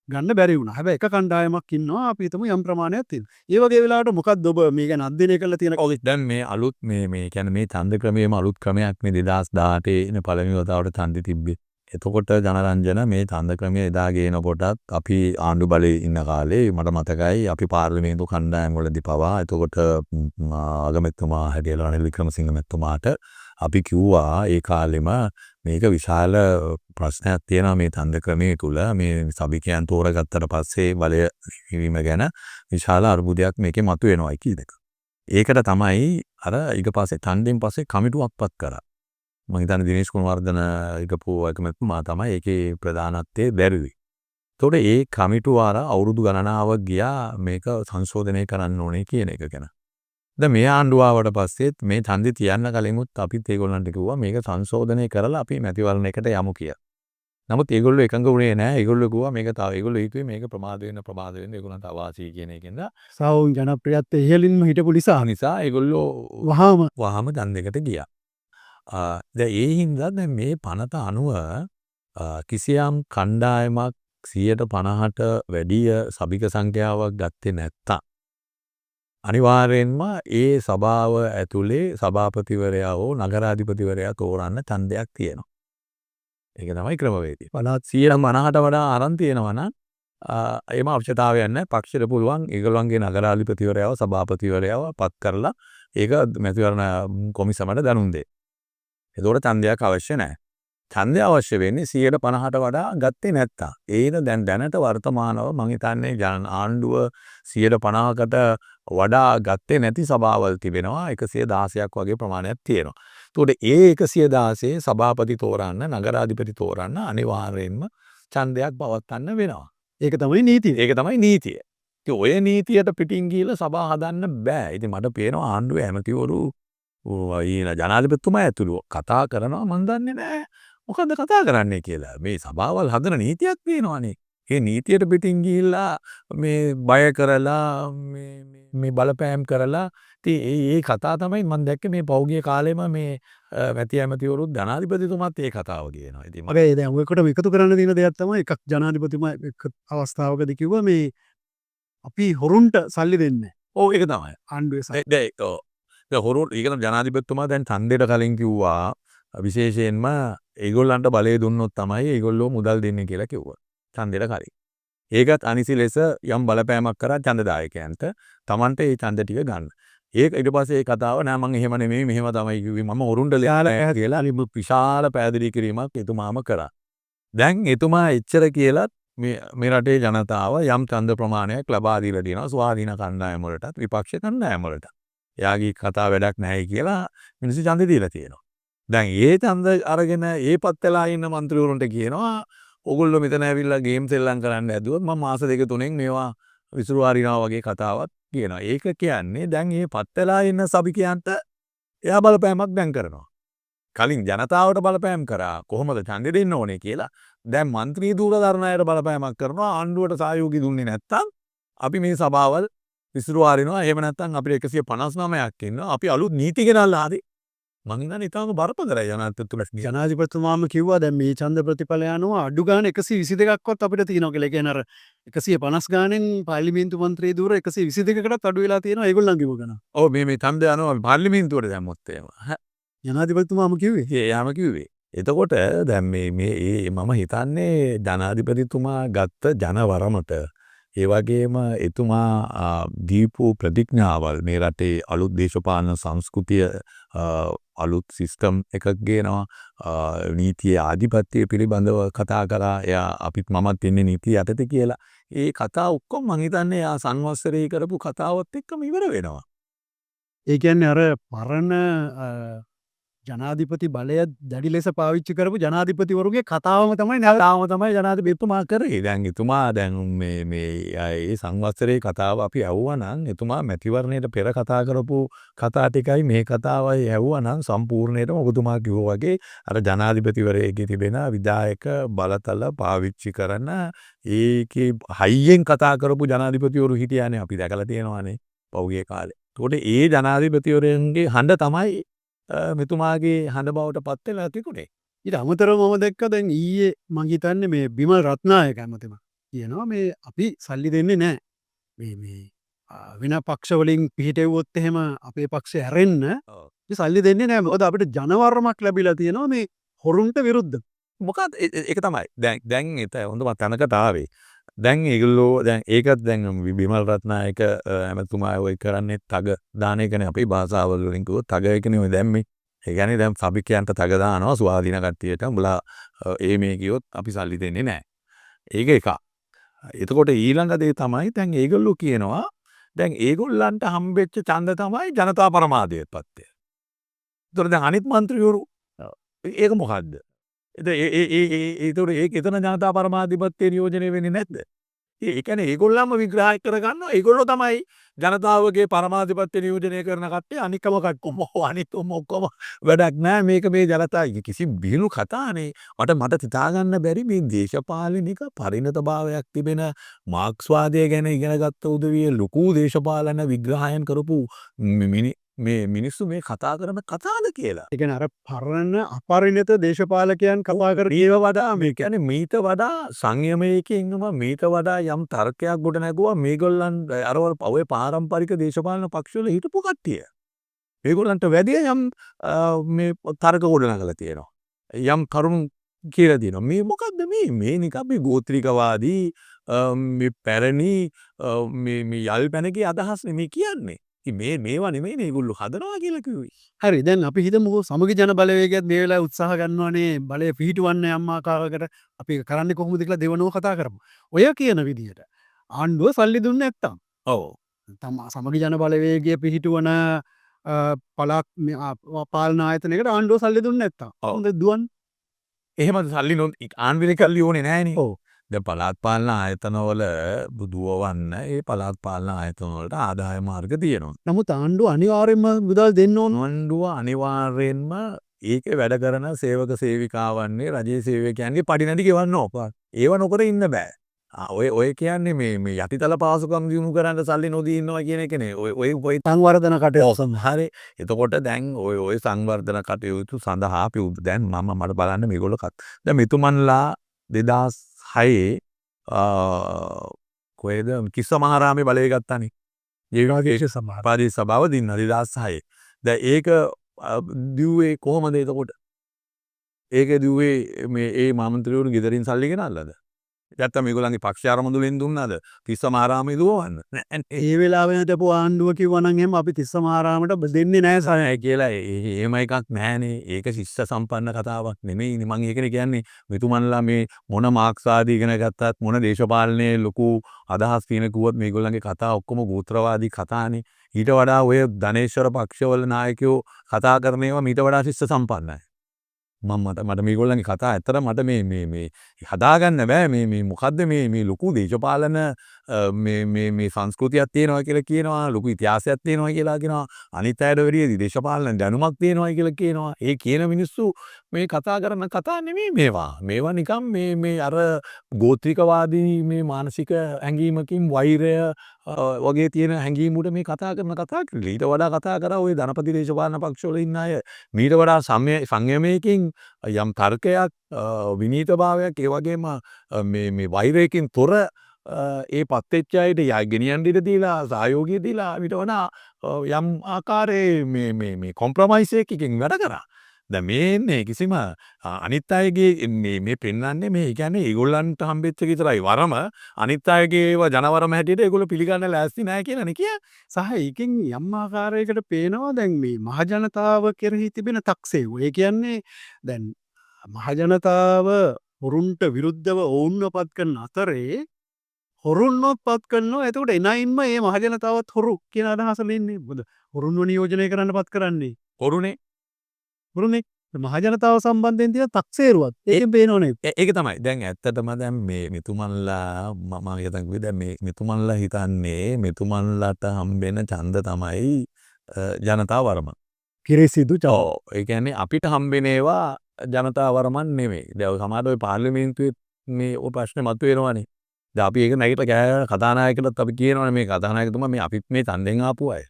[SPEAKER 1] ගන්න බැරි වුණා. හැබැයි එක කණ්ඩායමක් ඉන්නවා අපි හිතමු යම් ප්‍රමාණයක් තියෙනවා. ඒ වගේ වෙලාවට මොකක්ද ඔබ මේ ගැන අධ්‍යයනය කරලා තියෙන
[SPEAKER 2] ඔව් දැන් මේ අලුත් මේ කියන්නේ මේ ඡන්ද ක්‍රමයේම අලුත් ක්‍රමයක් මේ 2018 ඉන පළවෙනි වතාවට ඡන්දෙ තිබ්බේ. එතකොට ජනරංජන මේ ඡන්ද ක්‍රමය එදා ගේනකොටත් අපි ආණ්ඩු බලයේ ඉන්න කාලේ මට මතකයි අපි පාර්ලිමේන්තු කණ්ඩායම් වලදී පවා එතකොට අගමැතිතුමා හැටියට රනිල් වික්‍රමසිංහ මැතිතුමාට අපි කිව්වා ඒ කාලෙම මේක විශාල ප්‍රශ්නයක් තියෙනවා මේ ඡන්ද ක්‍රමයේ තුල මේ සභිකයන් තෝරගත්තට පස්සේ බලය හිවීම ගැන විශාල අර්බුදයක් මේකේ මතුවෙනවා කියන එක. ඒකට තමයි අර ඊට පස්සේ ඡන්දෙන් පස්සේ කමිටුවක් පත් කරා. මම හිතන්නේ දිනේෂ් කුණවර්ධන ඊගපු අගමැතිතුමා තමයි ඒකේ ප්‍රධානත්වයේ දැරුවේ. ඒතකොට ඒ කමිටුව අර අවුරුදු ගණනාවක් ගියා මේක සංශෝධනය කරන්න ඕනේ කියන එක ගැන. දැන් මේ ආණ්ඩුව ආවට පස්සෙත් මේ ඡන්දෙ තියන්න කලින්මුත් අපිත් ඒගොල්ලන්ට කිව්වා මේක සංශෝධනය කරලා අපි මැතිවරණයකට යමු කියලා. නමුත් ඒගොල්ලෝ එකඟ වුණේ නැහැ. ඒගොල්ලෝ කිව්වා මේක තව ඒගොල්ලෝ හිතුවේ මේක ප්‍රමාද වෙන්න ඒගොල්ලන්ට අවාසි කියන එකෙන්ද
[SPEAKER 1] සවුන් ජනප්‍රියත්වය ඉහළින්ම හිටපු
[SPEAKER 2] නිසා ඒගොල්ලෝ වහාම ඡන්දයකට ගියා. දැන් ඒ හින්දා දැන් මේ පනත අනුව කිසියම් කණ්ඩායමක් 150ට වැඩිය සභික සංඛ්‍යාවක් ගත්තේ නැත්තම් අනිවාර්යෙන්ම ඒ සභාව ඇතුලේ සභාපතිවරයා හෝ නගරාධිපතිවරයා තෝරන්න ඡන්දයක් තියෙනවා. ඒක තමයි ක්‍රමවේදය. පළාත් 150ට වඩා අරන් තියෙනවා නම් එහෙම අවශ්‍යතාවයක් නැහැ. පක්ෂයට පුළුවන් ඒගොල්ලන්ගේ නගරාධිපතිවරයාව සභාපතිවරයාව පත් කරලා ඒක මැතිවරණ කොමිසමට දැනුම් දෙන්න. ඒතකොට ඡන්දයක් අවශ්‍ය නැහැ. ඡන්දය අවශ්‍ය වෙන්නේ 150ට වඩා ගත්තේ නැත්තම්. ඒක දැන් දැනට වර්තමානව මම හිතන්නේ ආණ්ඩුව 150කට වඩා ගත්තේ නැති සභාවල් තිබෙනවා 116ක් වගේ ප්‍රමාණයක් තියෙනවා. ඒතකොට ඒ 116 සභාපති තෝරන්න නගරාධිපති තෝරන්න අනිවාර්යයෙන්ම ඡන්දයක් පවත්වන්න වෙනවා.
[SPEAKER 1] ඒක තමයි නීතිය.
[SPEAKER 2] ඒක තමයි නීතිය. ඉතින් ඔය නීතියට පිටින් ගිහිල්ලා සභා හදන්න බෑ. ඉතින් මට පේනවා ආණ්ඩුවේ ඇමතිවරු ජනාධිපතිතුමා ඇතුළු කතා කරනවා මන් දන්නේ නැහැ මොකද්ද කතා කරන්නේ කියලා. මේ සභාවල් හදන නීතියක් තියෙනවානේ. ඒ නීතියට පිටින් ගිහිල්ලා මේ බය කරලා මේ බලපෑම් කරලා ඉතින් ඒ කතා තමයි මම දැක්කේ මේ පෞගිය කාලෙම මේ මැති ඇමතිවරුත් ජනාධිපතිතුමාත් ඒ කතාව කියනවා. ඉතින්
[SPEAKER 1] මගේ දැන් ඔයකට එකතු කරන්න තියෙන දෙයක් තමයි එකක් ජනාධිපතිතුමා එක් අවස්ථාවකදී කිව්වා මේ අපි හොරුන්ට සල්ලි දෙන්නේ නැහැ.
[SPEAKER 2] ඔව් ඒක තමයි.
[SPEAKER 1] ආණ්ඩුවේ සල්ලි.
[SPEAKER 2] දැන් හොරු ඊගෙන ජනාධිපතිතුමා දැන් ඡන්දයට කලින් කිව්වා විශේෂයෙන්ම ඒගොල්ලන්ට බලය දුන්නොත් තමයි ඒගොල්ලෝ මුදල් දෙන්නේ කියලා කිව්වා. ඡන්දයට කලින්. ඒකත් අනිසි ලෙස යම් බලපෑමක් කරා ඡන්දදායකයන්ට Tamante ඒ ඡන්ද ටික ගන්න. ඒක ඊට පස්සේ ඒ කතාව නෑ මම එහෙම නෙමෙයි මෙහෙම තමයි කිව්වේ මම හොරුන්ට ලියලා කියලා විශාල පැහැදිලි කිරීමක් එතුමාම කරා. දැන් එතුමා එච්චර කියලත් මේ රටේ ජනතාව යම් ඡන්ද ප්‍රමාණයක් ලබා දීලා තියෙනවා ස්වාධීන කණ්ඩායම් වලටත් විපක්ෂ කණ්ඩායම් වලට. එයාගේ කතා වැඩක් නැහැ කියලා මිනිස්සු ඡන්ද දීලා තියෙනවා. දැන් ඒ ඡන්ද අරගෙන ඒ පත්තලා ඉන්න മന്ത്രിවරුන්ට කියනවා ඔගොල්ලෝ මෙතන ඇවිල්ලා ගේම් සෙල්ලම් කරන්න ඇදුවොත් මම මාස 2-3න් මේවා විසිරු අරිනවා වගේ කතාවක් කියනවා. ඒක කියන්නේ දැන් මේ පත්තලා ඉන්න සභිකයන්ට එයා බලපෑමක් දැන් කරනවා. කලින් ජනතාවට බලපෑම් කරා කොහොමද ඡන්දෙ දෙන්න ඕනේ කියලා. දැන් മന്ത്രി දූරදර්ශන අයට බලපෑමක් කරනවා ආණ්ඩුවට සහයෝගය දුන්නේ නැත්තම් අපි මේ සභාවල් විසිරු අරිනවා. එහෙම නැත්තම් අපිට 159ක් ඉන්නවා. අපි අලුත් නීති ගෙනල්ලා හරි මං හිතන්නේ ඊටම බරපතලයි ජනාධිපතිතුමා.
[SPEAKER 1] ජනාධිපතිතුමාම කිව්වා දැන් මේ ඡන්ද ප්‍රතිඵල යනවා අඩු ගාන 122ක්වත් අපිට තියෙනවා කියලා. ඒ කියන්නේ අර 150 ගානෙන් පාර්ලිමේන්තු මන්ත්‍රී දූර 122කටත් අඩු වෙලා තියෙනවා ඒගොල්ලන්ගේ ගණන.
[SPEAKER 2] ඔව් මේ ඡන්ද යනවා පාර්ලිමේන්තුවට දැම්මොත් එහෙම.
[SPEAKER 1] ජනාධිපතිතුමාම කිව්වේ.
[SPEAKER 2] යාම කිව්වේ. එතකොට දැන් මේ මම හිතන්නේ ජනාධිපතිතුමා ගත්ත ජනවරමට ඒ වගේම එතුමා දීපු ප්‍රතිඥාවල් මේ රටේ අලුත් දේශපාලන සංස්කෘතිය අලුත් සිස්ටම් එකක් ගේනවා නීතියේ ආධිපත්‍යය පිළිබඳව කතා කරා. එයා අපිත් මමත් ඉන්නේ නීතිය යටතේ කියලා. ඒ කතා ඔක්කොම මං හිතන්නේ එයා සංවත්සරේ කරපු කතාවත් එක්කම ඉවර වෙනවා.
[SPEAKER 1] ඒ කියන්නේ අර පරණ ජනාධිපති බලය දැඩි ලෙස පාවිච්චි කරපු ජනාධිපතිවරුගේ කතාවම තමයි නැවතාම තමයි ජනාධිපතිතුමා
[SPEAKER 2] කරේ දැන් එතුමා දැන් මේ ඒ සංවත්සරේ කතාව අපි ඇහුවනම් එතුමා මැතිවරණයට පෙර කතා කරපු කතා ටිකයි මේ කතාවයි ඇහුවනම් සම්පූර්ණයෙන්ම ඔබතුමා කිව්වා වගේ අර ජනාධිපතිවරයෙක්ගේ තිබෙන විධායක බලතල පාවිච්චි කරන ඒකේ හයියෙන් කතා කරපු ජනාධිපතිවරු හිටියානේ අපි දැකලා තියෙනවානේ පහුගිය කාලේ. ඒකට ඒ ජනාධිපතිවරයන්ගේ හඬ තමයි මෙතුමාගේ හඬ බවට පත් වෙලා තිබුණේ.
[SPEAKER 1] ඊට අමතරව මම දැක්ක දැන් ඊයේ මං හිතන්නේ මේ බිමල් රත්නායක ඇමතිතුමා කියනවා මේ අපි සල්ලි දෙන්නේ නැහැ. මේ වෙන පක්ෂ වලින් පිහිටෙව්වොත් එහෙම අපේ පක්ෂය හැරෙන්න අපි සල්ලි දෙන්නේ නැහැ. මොකද අපිට ජනවර්මක් ලැබිලා තියෙනවා මේ හොරුන්ට විරුද්ධ.
[SPEAKER 2] මොකක්ද ඒක තමයි. දැන් එත හොඳම තැනකට ආවේ. දැන් ඒගොල්ලෝ දැන් ඒකත් දැන් බිමල් රත්නායක ඇමතුමා ඔය කරන්නේ තග දාන එකනේ අපේ භාෂාවල වලින් කිව්වොත් තග එකනේ ඔය දැම්මේ. ඒ කියන්නේ දැන් සභිකයන්ට තග දානවා ස්වාධීන කට්ටියට උඹලා මේ කිව්වොත් අපි සල්ලි දෙන්නේ නැහැ. ඒක එකක්. එතකොට ඊළඟ දේ තමයි දැන් ඒගොල්ලෝ කියනවා දැන් ඒගොල්ලන්ට හම්බෙච්ච ඡන්ද තමයි ජනතා පරමාධිපත්‍යය. ඒතකොට දැන් අනිත් മന്ത്രിවරු ඒක මොකද්ද? ඒතකොට ඒක එතන ජනතා පරමාධිපත්‍යය නියෝජනය වෙන්නේ නැද්ද? ඒ කියන්නේ ඒගොල්ලන්ම විග්‍රහ කරගන්නවා ඒගොල්ලෝ තමයි ජනතාවගේ පරමාධිපත්‍ය නියෝජනය කරන කට්ටිය අනිකම කට්ටියම අනිත් ඔක්කොම වැඩක් නෑ මේක මේ ජනතාවගේ කිසි බිහිණු කතානේ මට හිතා ගන්න බැරි මේ දේශපාලනික පරිණතභාවයක් තිබෙන මාක්ස්වාදය ගැන ඉගෙන ගත්ත උදවිය ලොකු දේශපාලන විග්‍රහයන් කරපු මේ මිනිස්සු මේ කතා කරන කතාද කියලා.
[SPEAKER 1] ඒ කියන්නේ අර පරණ අපරිණත දේශපාලකයන් කතා කර
[SPEAKER 2] ඒව වඩා මේ කියන්නේ මීට වඩා සංයමයකින් ඉන්නවා මීට වඩා යම් තර්කයක් ගොඩ නැගුවා මේගොල්ලන් අරවල් ඔය පාරම්පරික දේශපාලන පක්ෂවල හිටපු කට්ටිය. මේගොල්ලන්ට වැඩි යම් මේ තර්ක ගොඩ නැගලා තියෙනවා. යම් කරුණු කියලා තියෙනවා. මේ මොකද්ද මේ නිකන් මේ ගෝත්‍රිකවාදී මේ පැරණි මේ යල් පැනගේ අදහස් නෙමෙයි කියන්නේ. මේවා නෙමෙයි මේගොල්ලෝ හදනවා කියලා කිව්වේ.
[SPEAKER 1] හරි දැන් අපි හිතමුකෝ සමගි ජන බලවේගයත් මේ වෙලාවේ උත්සාහ ගන්නවානේ බලය පිහිටවන්න යම් ආකාරයකට අපි කරන්නේ කොහොමද කියලා දෙවනෝ කතා කරමු. ඔය කියන විදිහට ආණ්ඩුව සල්ලි දුන්නේ නැත්තම්
[SPEAKER 2] ඔව්.
[SPEAKER 1] සමගි ජන බලවේගය පිහිටුවන පළාත් පාලන ආයතනයකට ආණ්ඩුව සල්ලි දුන්නේ නැත්තම් හොඳ දුවන්නේ.
[SPEAKER 2] එහෙම සල්ලි ආණ්ඩුවේ කල්ලි ඕනේ නෑනේ.
[SPEAKER 1] ඔව්.
[SPEAKER 2] දැන් පළාත් පාලන ආයතනවල දුවවන්න ඒ පළාත් පාලන ආයතනවලට ආදාය මාර්ග තියෙනවා.
[SPEAKER 1] නමුත් ආණ්ඩුව අනිවාර්යයෙන්ම මුදල් දෙන්න ඕන.
[SPEAKER 2] ආණ්ඩුව අනිවාර්යෙන්ම ඒකේ වැඩ කරන සේවක සේවිකාවන්නේ රජයේ සේවකයන්ගේ පඩි නැති ගෙවන්න ඕපා. ඒව නොකර ඉන්න බෑ. ඔය කියන්නේ මේ යටිතල පාසුකම් දිනු කරන්න සල්ලි නොදී ඉන්නවා කියන එකනේ. ඔය
[SPEAKER 1] සංවර්ධන කටයුතු
[SPEAKER 2] හරි. එතකොට දැන් ඔය සංවර්ධන කටයුතු සඳහා අපි දැන් මට බලන්න මේගොල්ලෝ දැන් මෙතුමන්ලා 2006 කොහෙද කිස්සමහාරාමේ බලය ගත්තානේ. ජීවනාදේශ සභාව දින්න 2006. දැන් ඒක දිව්වේ කොහොමද එතකොට? ඒක දිව්වේ මේ ඒ මන්ත්‍රීවරු ගෙදරින් සල්ලි ගෙනල්ලාද? නැත්තම් මේගොල්ලන්ගේ පක්ෂ ආරමුදුලෙන් දුන්නාද? තිස්සමහාරාමේ දුවවන්න.
[SPEAKER 1] ඒ වෙලාවේ හිටපු ආණ්ඩුව කිව්වා නම් එහෙම අපි තිස්සමහාරාමට දෙන්නේ නැහැ
[SPEAKER 2] සරයි කියලා එහෙම එකක් නැහනේ. ඒක ශිෂ්ට සම්පන්න කතාවක් නෙමෙයිනේ. මම ඒකනේ කියන්නේ මෙතුමන්ලා මේ මොන මාක්ස්වාදී ඉගෙන ගත්තත් මොන දේශපාලනයේ ලොකු අදහස් තියෙන කිව්වොත් මේගොල්ලන්ගේ කතා ඔක්කොම ගෝත්‍රවාදී කතානේ. ඊට වඩා ඔය ධනේශ්වර පක්ෂවල නායකයෝ කතා කරන ඒවා මීට වඩා ශිෂ්ට සම්පන්නයි. මට මේගොල්ලන්ගේ කතා ඇත්තට මට මේ හදාගන්න බෑ මේ මොකද්ද මේ ලොකු දේශපාලන මේ සංස්කෘතියක් තියෙනවා කියලා කියනවා ලොකු ඉතිහාසයක් තියෙනවා කියලා කියනවා අනිත් අයට වැඩිය දේශපාලන දැනුමක් තියෙනවා කියලා කියනවා ඒ කියන මිනිස්සු මේ කතා කරන කතා නෙමෙයි මේවා නිකන් මේ අර ගෝත්‍රිකවාදී මේ මානසික හැඟීමකින් වෛරය වගේ තියෙන හැඟීමුට මේ කතා කරන කතා කියලා. ඊට වඩා කතා කරා ওই ධනපති දේශපාලන පක්ෂවල ඉන්න අය මීට වඩා සංයමයකින් යම් තර්කයක් විනීතභාවයක් ඒ වගේම මේ වෛරයකින් තොර ඒ පත්වෙච්ච අයට ගෙනියන්න ඉඩ දීලා සහයෝගය දීලා ඊට වඩා යම් ආකාරයේ මේ කොම්ප්‍රොමයිස් එකකින් වැඩ කරා. දැන් මේ ඉන්නේ කිසිම අනිත් අයගේ මේ පෙන්වන්නේ මේ කියන්නේ ඒගොල්ලන්ට හම්බෙච්ච විතරයි වරම අනිත් අයගේ ඒවා ජනවරම හැටියට ඒගොල්ලෝ පිළිගන්න ලෑස්ති නැහැ කියලානේ කිය.
[SPEAKER 1] සහ ඒකෙන් යම් ආකාරයකට පේනවා දැන් මේ මහජනතාව කෙරෙහි තිබෙන තක්සේව. ඒ කියන්නේ දැන් මහජනතාව හොරුන්ට විරුද්ධව ඔවුන්ව පත් කරන අතරේ හොරුන්ව පත් කරනවා. එතකොට එනයින්ම මේ මහජනතාවත් හොරු කියන අදහසම ඉන්නේ. මොකද හොරුන්ව නියෝජනය කරන්න පත් කරන්නේ
[SPEAKER 2] හොරුනේ
[SPEAKER 1] පුරුනේ මහජනතාව සම්බන්ධයෙන් තියෙන තක්සේරුවත් ඒකෙන් පේනව නේද?
[SPEAKER 2] ඒක තමයි. දැන් ඇත්තටම දැන් මේ මෙතුමන්ලා මම හිතන්නේ දැන් මේ මෙතුමන්ලා හිතන්නේ මෙතුමන්ලාට හම්බෙන ඡන්ද තමයි ජනතා වරම.
[SPEAKER 1] කිරිසිදු චව.
[SPEAKER 2] ඔව්. ඒ කියන්නේ අපිට හම්බෙන ඒවා ජනතා වරමන් නෙමෙයි. දැන් සමහරවිට ඔය පාර්ලිමේන්තුවේ මේ ඔය ප්‍රශ්නේ මතුවෙනවනේ. දැන් අපි ඒක නැගිටලා කෑ කතානායකටත් අපි කියනවනේ මේ කතානායකතුමා මේ අපිත් මේ ඡන්දෙන් ආපු අය.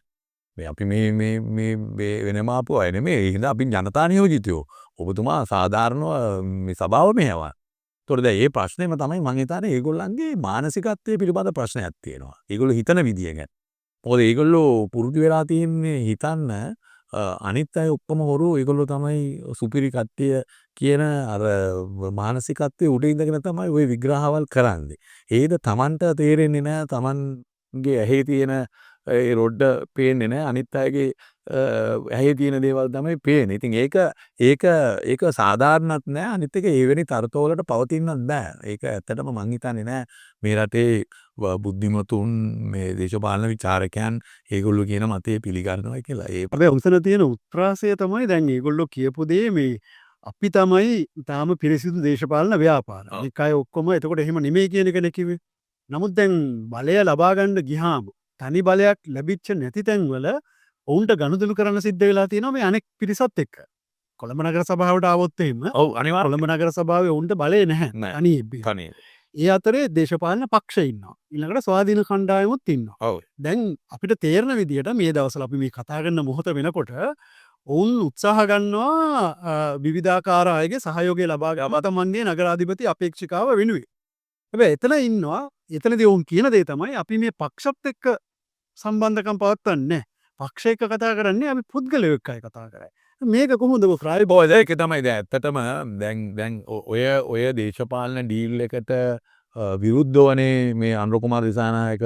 [SPEAKER 2] මේ අපි මේ වෙනම ආපු අය නෙමෙයි. ඒ හින්දා අපි ජනතා නියෝජිතයෝ. ඔබතුමා සාධාරණව මේ සභාව මෙහෙයවන්න. ඒතකොට දැන් මේ ප්‍රශ්නේම තමයි මම හිතන්නේ ඒගොල්ලන්ගේ මානසිකත්වයේ පිළිබඳ ප්‍රශ්නයක් තියෙනවා. ඒගොල්ලෝ හිතන විදිය ගැන. මොකද ඒගොල්ලෝ පුරුදු වෙලා තියෙන්නේ හිතන්න අනිත් අය ඔක්කොම හොරු ඒගොල්ලෝ තමයි සුපිරි කට්ටිය කියන අර මානසිකත්වයේ උඩ ඉඳගෙන තමයි ওই විග්‍රහවල් කරන්නේ. ඒද Tamanට තේරෙන්නේ නැහැ. Tamanගේ ඇහි තියෙන ඒ රොඩ්ඩ පේන්නේ නැහැ. අනිත් අයගේ ඇහි තියෙන දේවල් තමයි පේන්නේ. ඉතින් ඒක සාධාරණත් නෑ. අනිත් එක එවැනි තර්කවලට පවතින්නත් බෑ. ඒක ඇත්තටම මං හිතන්නේ නෑ මේ රටේ බුද්ධිමතුන් මේ දේශපාලන විචාරකයන් ඒගොල්ලෝ කියන මතය පිළිගන්නවා කියලා. ඒ
[SPEAKER 1] හැබැයි උන්සන තියෙන උත්‍රාසය තමයි දැන් ඒගොල්ලෝ කියපු දේ මේ අපි තමයි තාම පිරිසිදු දේශපාලන ව්‍යාපාර. අනික අය ඔක්කොම එතකොට එහෙම නෙමෙයි කියන එකනේ කිව්වේ. නමුත් දැන් බලය ලබා ගන්න ගියාම තනි බලයක් ලැබිච්ච නැති තැන්වල ඔවුන්ට ගනුදෙනු කරන්න සිද්ධ වෙලා තියෙනවා මේ අනෙක් පිරිසත් එක්ක. කොළඹ නගර සභාවට ආවොත් එහෙම
[SPEAKER 2] ඔව් අනිවාර්යයෙන්
[SPEAKER 1] කොළඹ නගර සභාවේ ඔවුන්ට බලය නැහැ.
[SPEAKER 2] නෑ.
[SPEAKER 1] තනියෙන්. ඒ අතරේ දේශපාලන පක්ෂ ඉන්නවා. ඊළඟට ස්වාධීන කණ්ඩායමුත් ඉන්නවා.
[SPEAKER 2] ඔව්.
[SPEAKER 1] දැන් අපිට තේරෙන විදිහට මේ දවස්වල අපි මේ කතා කරන මොහොත වෙනකොට ඔවුන් උත්සාහ ගන්නවා විවිධාකාර අයගේ සහයෝගය ලබා ගන්න තමන්ගේ නගරාධිපති අපේක්ෂිකාව වෙනුවෙන්. හැබැයි එතන ඉන්නවා එතනදී ඔවුන් කියන දේ තමයි අපි මේ පක්ෂත් එක්ක සම්බන්ධකම් පවත්වන්නේ නැහැ. පක්ෂ එක්ක කතා කරන්නේ අපි පුද්ගලයෝ එක්කයි කතා කරන්නේ. මේක කොහොමද ප්‍රායෝගිකව
[SPEAKER 2] ඒක තමයි දැන් ඇත්තටම දැන් ඔය දේශපාලන ඩීල් එකට විරුද්ධවනේ මේ අනුර කුමාර දිසානායක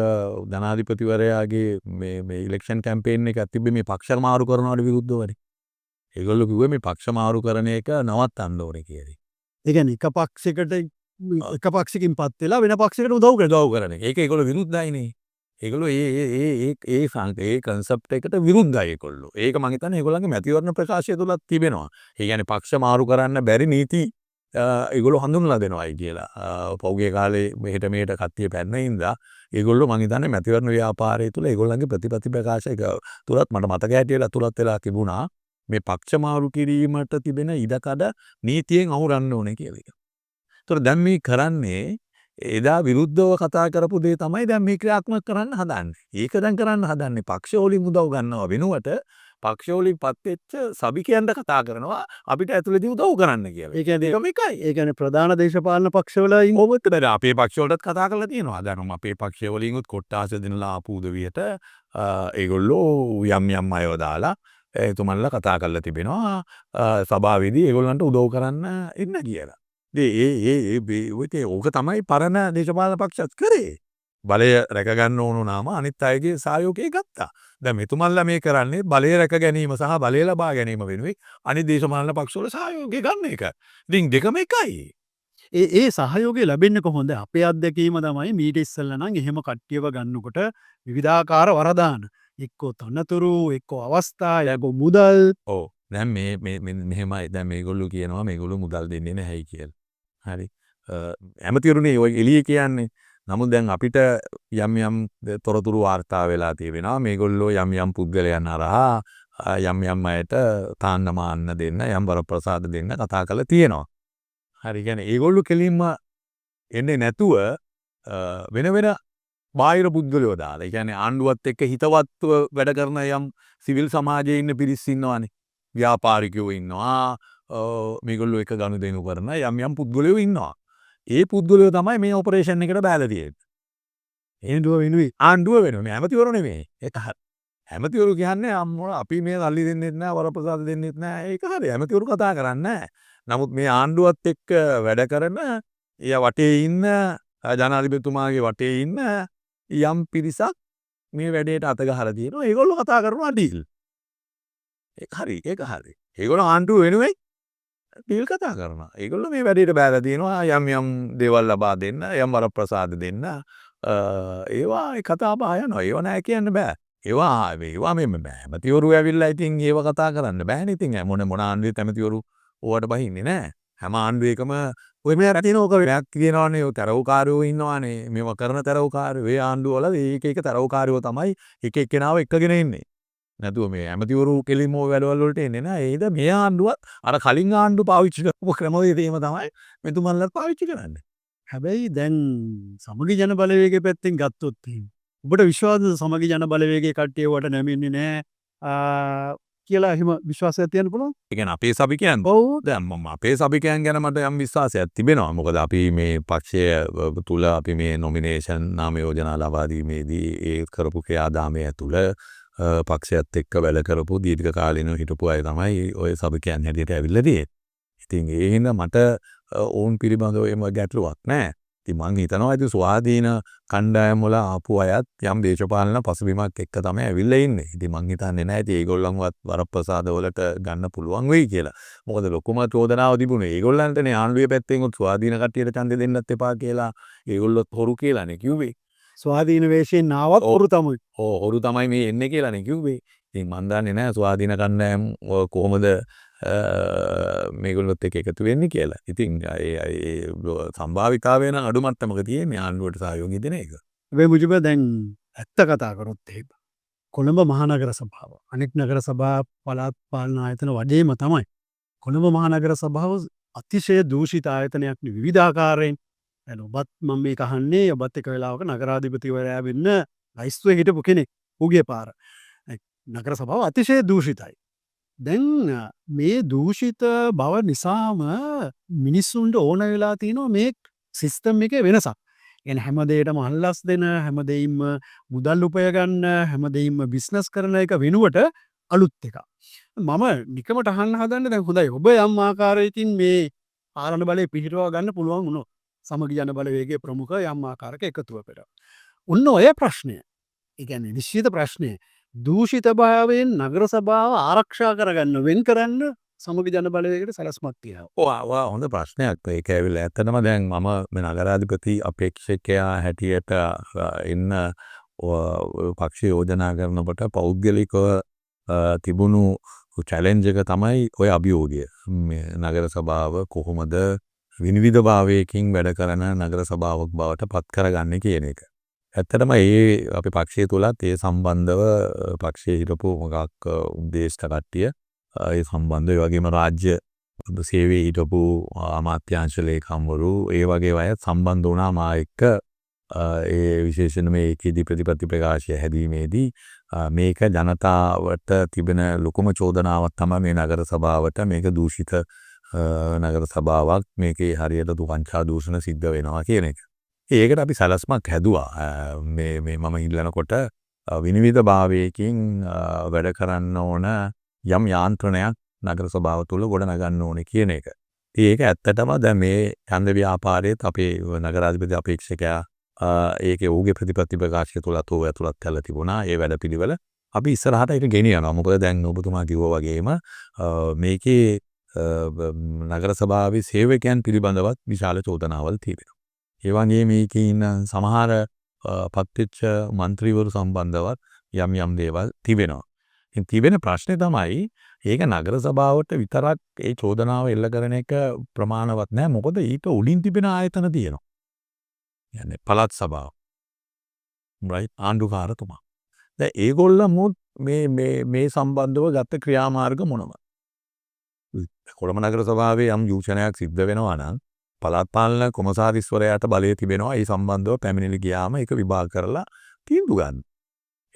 [SPEAKER 2] ජනාධිපතිවරයාගේ මේ ඉලෙක්ෂන් කැම්පේන් එක තිබ්බේ මේ පක්ෂ මාරු කරනවට විරුද්ධවනේ. ඒගොල්ලෝ කිව්වේ මේ පක්ෂ මාරු කරන එක නවත්තන්න ඕනේ කියලා.
[SPEAKER 1] ඒ කියන්නේ එක පක්ෂයකට එක පක්ෂකින් පත් වෙලා වෙන පක්ෂයකට උදව්
[SPEAKER 2] කරන එක. ඒක ඒගොල්ලෝ විරුද්ධයිනේ. ඒගොල්ලෝ ඒ කන්සෙප්ට් එකට විරුද්ධයි ඒගොල්ලෝ. ඒක මම හිතන්නේ ඒගොල්ලන්ගේ මැතිවරණ ප්‍රකාශය තුලත් තිබෙනවා. ඒ කියන්නේ පක්ෂ මාරු කරන්න බැරි නීති ඒගොල්ලෝ හඳුන්වලා දෙනවායි කියලා. පෞගේ කාලේ මෙහෙට මෙහෙට කට්ටිය පැන්න හින්දා ඒගොල්ලෝ මම හිතන්නේ මැතිවරණ ව්‍යාපාරය තුල ඒගොල්ලන්ගේ ප්‍රතිපත්ති ප්‍රකාශයක තුලත් මට මතක හැටියට අතුලත් වෙලා තිබුණා මේ පක්ෂ මාරු කිරීමට තිබෙන ඉඩකඩ නීතියෙන් අහුරන්න ඕනේ කියලා එක. ඒතර දැන් මේ කරන්නේ එදා විරුද්ධව කතා කරපු දේ තමයි දැන් මේ ක්‍රියාත්මක කරන්න හදන්නේ. ඒක දැන් කරන්න හදන්නේ පක්ෂ වලින් උදව් ගන්නවා වෙනුවට පක්ෂ වලින් පත් වෙච්ච සභිකයන්ට කතා කරනවා අපිට ඇතුළේදී උදව් කරන්න කියලා.
[SPEAKER 1] ඒ කියන්නේ ප්‍රධාන දේශපාලන පක්ෂවල
[SPEAKER 2] ඔබත් දැන් අපේ පක්ෂ වලටත් කතා කරලා තියෙනවා. දැන් අපේ පක්ෂ වලින් උත් කොට්ටාස දෙනලා ආපු උදවියට ඒගොල්ලෝ යම් අයව දාලා එතුමන්ලා කතා කරලා තිබෙනවා සභාවේදී ඒගොල්ලන්ට උදව් කරන්න ඉන්න කියලා. ඕක තමයි පරණ දේශපාලන පක්ෂත් කරේ. බලය රැකගන්න ඕන නාම අනිත් අයගේ සහයෝගය ගත්තා. දැන් මෙතුමන්ලා මේ කරන්නේ බලය රැක ගැනීම සහ බලය ලබා ගැනීම වෙනුවෙන් අනිත් දේශපාලන පක්ෂවල සහයෝගය ගන්න එක. ඉතින් දෙකම එකයි.
[SPEAKER 1] ඒ සහයෝගය ලැබෙන්නේ කොහොමද? අපේ අත්දැකීම තමයි මීට ඉස්සෙල්ලා නම් එහෙම කට්ටියව ගන්නකොට විවිධාකාර වරදාන එක්කෝ තනතුරු එක්කෝ අවස්ථා එක්කෝ මුදල්.
[SPEAKER 2] ඔව්. දැන් මේ මෙහෙමයි. දැන් මේගොල්ලෝ කියනවා මේගොල්ලෝ මුදල් දෙන්නේ නැහැයි කියලා. හරි. ඇමතිවරුනේ ඔය එළියේ කියන්නේ. නමුත් දැන් අපිට යම් තොරතුරු වාර්තා වෙලා තියෙනවා. මේගොල්ලෝ යම් පුද්ගලයන් හරහා යම් අයට තාන්න මාන්න දෙන්න යම් වරප්‍රසාද දෙන්න කතා කරලා තියෙනවා. හරි. කියන්නේ ඒගොල්ලෝ කෙලින්ම එන්නේ නැතුව වෙන බාහිර පුද්ගලයෝ දාලා. ඒ කියන්නේ ආණ්ඩුවත් එක්ක හිතවත්ව වැඩ කරන යම් සිවිල් සමාජයේ ඉන්න පිරිස් ඉන්නවානේ. ව්‍යාපාරිකයෝ ඉන්නවා. මේගොල්ලෝ එක ගනුදෙනු කරන යම් පුද්ගලයෝ ඉන්නවා. ඒ පුද්ගලයෝ තමයි මේ ඔපරේෂන් එකට බැලලා තියෙන්නේ. ආණ්ඩුව වෙනුවෙන් ඇමතිවරු නෙමෙයි. ඒක හරි. ඇමතිවරු කියන්නේ අපි මේ සල්ලි දෙන්නෙත් නෑ වරප්‍රසාද දෙන්නෙත් නෑ. ඒක හරි. ඇමතිවරු කතා කරන්නේ නෑ. නමුත් මේ ආණ්ඩුවත් එක්ක වැඩ කරන එයා වටේ ඉන්න ජනාධිපතිතුමාගේ වටේ ඉන්න යම් පිරිසක් මේ වැඩේට අත ගහලා තියෙනවා. ඒගොල්ලෝ කතා කරනවා ඩීල්. ඒක හරි. ඒගොල්ලෝ ආණ්ඩුව වෙනුවෙන් ඩීල් කතා කරනවා. ඒගොල්ලෝ මේ වැඩේට බෑලා තියෙනවා යම් දේවල් ලබා දෙන්න, යම් වරප්‍රසාද දෙන්න. ඒවා කතා බහ යනවා. ඒව නෑ කියන්න බෑ. ඒවා මේ ඇමතිවරු ඇවිල්ලා ඉතින් ඒව කතා කරන්න බෑනේ. ඉතින් මොන ආණ්ඩුවේ ඇමතිවරු ඕවට බහින්නේ නැහැ. හැම ආණ්ඩුවකම ඔය මේ රටින ඕක වෙනක් කියනවනේ. ඔය තරව්කාරයෝ ඉන්නවනේ. මේව කරන තරව්කාරයෝ. ඒ ආණ්ඩුවල එක තරව්කාරයෝ තමයි එක එක්කෙනාව එක්කගෙන ඉන්නේ. නැතුව මේ ඇමතිවරු කෙලින්ම ඔය වැඩවල වලට එන්නේ නැහැ. ඒද මේ ආණ්ඩුවත් අර කලින් ආණ්ඩුව පාවිච්චි කරපු ක්‍රමවේදයම තමයි මෙතුමන්ලත් පාවිච්චි කරන්නේ.
[SPEAKER 1] හැබැයි දැන් සමගි ජන බලවේගය පැත්තෙන් ගත්තොත් ඔබට විශ්වාසද සමගි ජන බලවේගයේ කට්ටිය වට නැමෙන්නේ නැහැ කියලා එහෙම විශ්වාසයක් තියන්න පුළුවන්?
[SPEAKER 2] ඒ කියන්නේ අපේ සභිකයන් දැන් මම අපේ සභිකයන් ගැන මට යම් විශ්වාසයක් තිබෙනවා. මොකද අපි මේ පක්ෂය තුල අපි මේ නොමිනේෂන් නාම යෝජනා ලබා දීමේදී ඒ කරපු ක්‍රියාදාමය තුළ පක්ෂයත් එක්ක වැඩ කරපු දීර්ඝ කාලීනව හිටපු අය තමයි ඔය සභිකයන් හැටියට ඇවිල්ලා තියෙන්නේ. ඉතින් ඒ හින්දා මට ඔවුන් පිළිබඳව එම ගැටලුවක් නැහැ. ඉතින් මං හිතනවා ඉතින් ස්වාධීන කණ්ඩායම් වල ආපු අයත් යම් දේශපාලන පසුබිමක් එක්ක තමයි ඇවිල්ලා ඉන්නේ. ඉතින් මං හිතන්නේ නැහැ ඉතින් ඒගොල්ලන්වත් වරප්‍රසාද වලට ගන්න පුළුවන් වෙයි කියලා. මොකද ලොකුම චෝදනාව තිබුණේ ඒගොල්ලන්ටනේ ආණ්ඩුවේ පැත්තෙන් උත් ස්වාධීන කට්ටියට ඡන්දෙ දෙන්නත් එපා කියලා. ඒගොල්ලොත් හොරු කියලානේ කිව්වේ.
[SPEAKER 1] ස්වාධීන වේශයෙන් ආවත් හොරු තමයි.
[SPEAKER 2] හොරු තමයි මේ එන්නේ කියලානේ කිව්වේ. ඉතින් මන් දන්නේ නැහැ ස්වාධීන කණ්ඩායම් කොහොමද මේගොල්ලොත් එක්ක එකතු වෙන්නේ කියලා. ඉතින් ඒ සම්භාවිතාවය නම් අඩු මට්ටමක තියෙන්නේ ආණ්ඩුවට සහයෝගය දෙන එක.
[SPEAKER 1] හැබැයි මුජිබ දැන් ඇත්ත කතා කරොත් එහෙම කොළඹ මහනගර සභාව අනෙක් නගර සභා පළාත් පාලන ආයතන වගේම තමයි. කොළඹ මහනගර සභාව අතිශය දූෂිත ආයතනයක් නේ විවිධාකාරයෙන්. දැන් ඔබත් මම මේක අහන්නේ ඔබත් එක වෙලාවක නගරාධිපතිවරයා වෙන්න ලයිස්තුවේ හිටපු කෙනෙක්. උගේ පාර. නගර සභාව අතිශය දූෂිතයි. දැන් මේ දූෂිත බව නිසාම මිනිස්සුන්ට ඕන වෙලා තියෙනවා මේ සිස්ටම් එකේ වෙනසක්. يعني හැමදේටම අල්ලස් දෙන හැමදේම මුදල් උපය ගන්න හැමදේම බිස්නස් කරන එක වෙනුවට අලුත් එකක්. මම නිකමට අහන්න හදන්නේ දැන් හොඳයි ඔබ යම් ආකාරයකින් මේ ආරණ බලය පිහිටවා ගන්න පුළුවන් වුණොත් සමගි ජන බලවේගයේ ප්‍රමුඛ යම් ආකාරයක එකතුවකට. ඔන්න ඔය ප්‍රශ්නය. ඒ කියන්නේ නිශ්චිත ප්‍රශ්නය. දූෂිත භාවයෙන් නගර සභාව ආරක්ෂා කරගන්න වෙන් කරන්න සමගි ජන බලවේගයට සැලැස්මක් තියෙනවා.
[SPEAKER 2] හොඳ ප්‍රශ්නයක්. ඒක ඇවිල්ලා ඇත්තටම දැන් මම මේ නගරාධිපති අපේක්ෂකයා හැටියට ඉන්න පක්ෂ යෝජනා කරනකොට පෞද්ගලිකව තිබුණු චැලෙන්ජ් එක තමයි ඔය අභියෝගය. මේ නගර සභාව කොහොමද විනිවිදභාවයකින් වැඩ කරන නගර සභාවක් බවට පත් කරගන්නේ කියන එක. ඇත්තටම අපි පක්ෂය තුලත් ඒ සම්බන්ධව පක්ෂයේ හිටපු මොකක් උද්දේශ කට්ටිය ඒ සම්බන්ධව ඒ වගේම රාජ්‍ය සේවයේ හිටපු අමාත්‍යාංශ ලේකම්වරු ඒ වගේ අය සම්බන්ධ වුණා මා එක්ක ඒ විශේෂයෙන්ම මේ ඒකීදී ප්‍රතිපත්ති ප්‍රකාශය හැදීමේදී මේක ජනතාවට තිබෙන ලොකුම චෝදනාවක් තමයි මේ නගර සභාවට මේක දූෂිත නගර සභාවක් මේකේ හරියට දුකංචා දූෂණ සිද්ධ වෙනවා කියන එක. ඒකට අපි සැලැස්මක් හැදුවා. මේ මම ඉල්ලනකොට විනිවිද භාවයකින් වැඩ කරන්න ඕන යම් යාන්ත්‍රණයක් නගර සභාව තුළ ගොඩ නගන්න ඕනේ කියන එක. ඒක ඇත්තටම දැන් මේ ඡන්ද ව්‍යාපාරයේත් අපේ නගරාධිපති අපේක්ෂකයා ඒකේ ඌගේ ප්‍රතිපත්ති ප්‍රකාශය තුලත් ඕව ඇතුළත් කරලා තිබුණා. ඒ වැඩපිළිවෙල අපි ඉස්සරහට ඒක ගෙනියනවා. මොකද දැන් ඔබතුමා කිව්වා වගේම මේකේ නගර සභාවේ සේවකයන් පිළිබඳවත් විශාල චෝදනාවල් තියෙනවා. ඒ වගේ මේකේ ඉන්න සමහර පත්වෙච්ච മന്ത്രിවරු සම්බන්ධවත් යම් දේවල් තිබෙනවා. ඉතින් තිබෙන ප්‍රශ්නේ තමයි ඒක නගර සභාවට විතරක් ඒ චෝදනාව එල්ල කරන එක ප්‍රමාණවත් නෑ. මොකද ඊට උඩින් තිබෙන ආයතන තියෙනවා. يعني පළාත් සභාව. right ආණ්ඩුකාරතුමා. දැන් ඒගොල්ලෝ මේ සම්බන්ධව ගත ක්‍රියාමාර්ග මොනවද? කොළඹ නගර සභාවේ යම් යෝජනාවක් සිද්ධ වෙනවා නම් පළාත් පාලන කොමසාරිස්වරයාට බලය තිබෙනවා. ඒ සම්බන්ධව පැමිණිලි ගියාම ඒක විභාග කරලා තීන්දුව ගන්න.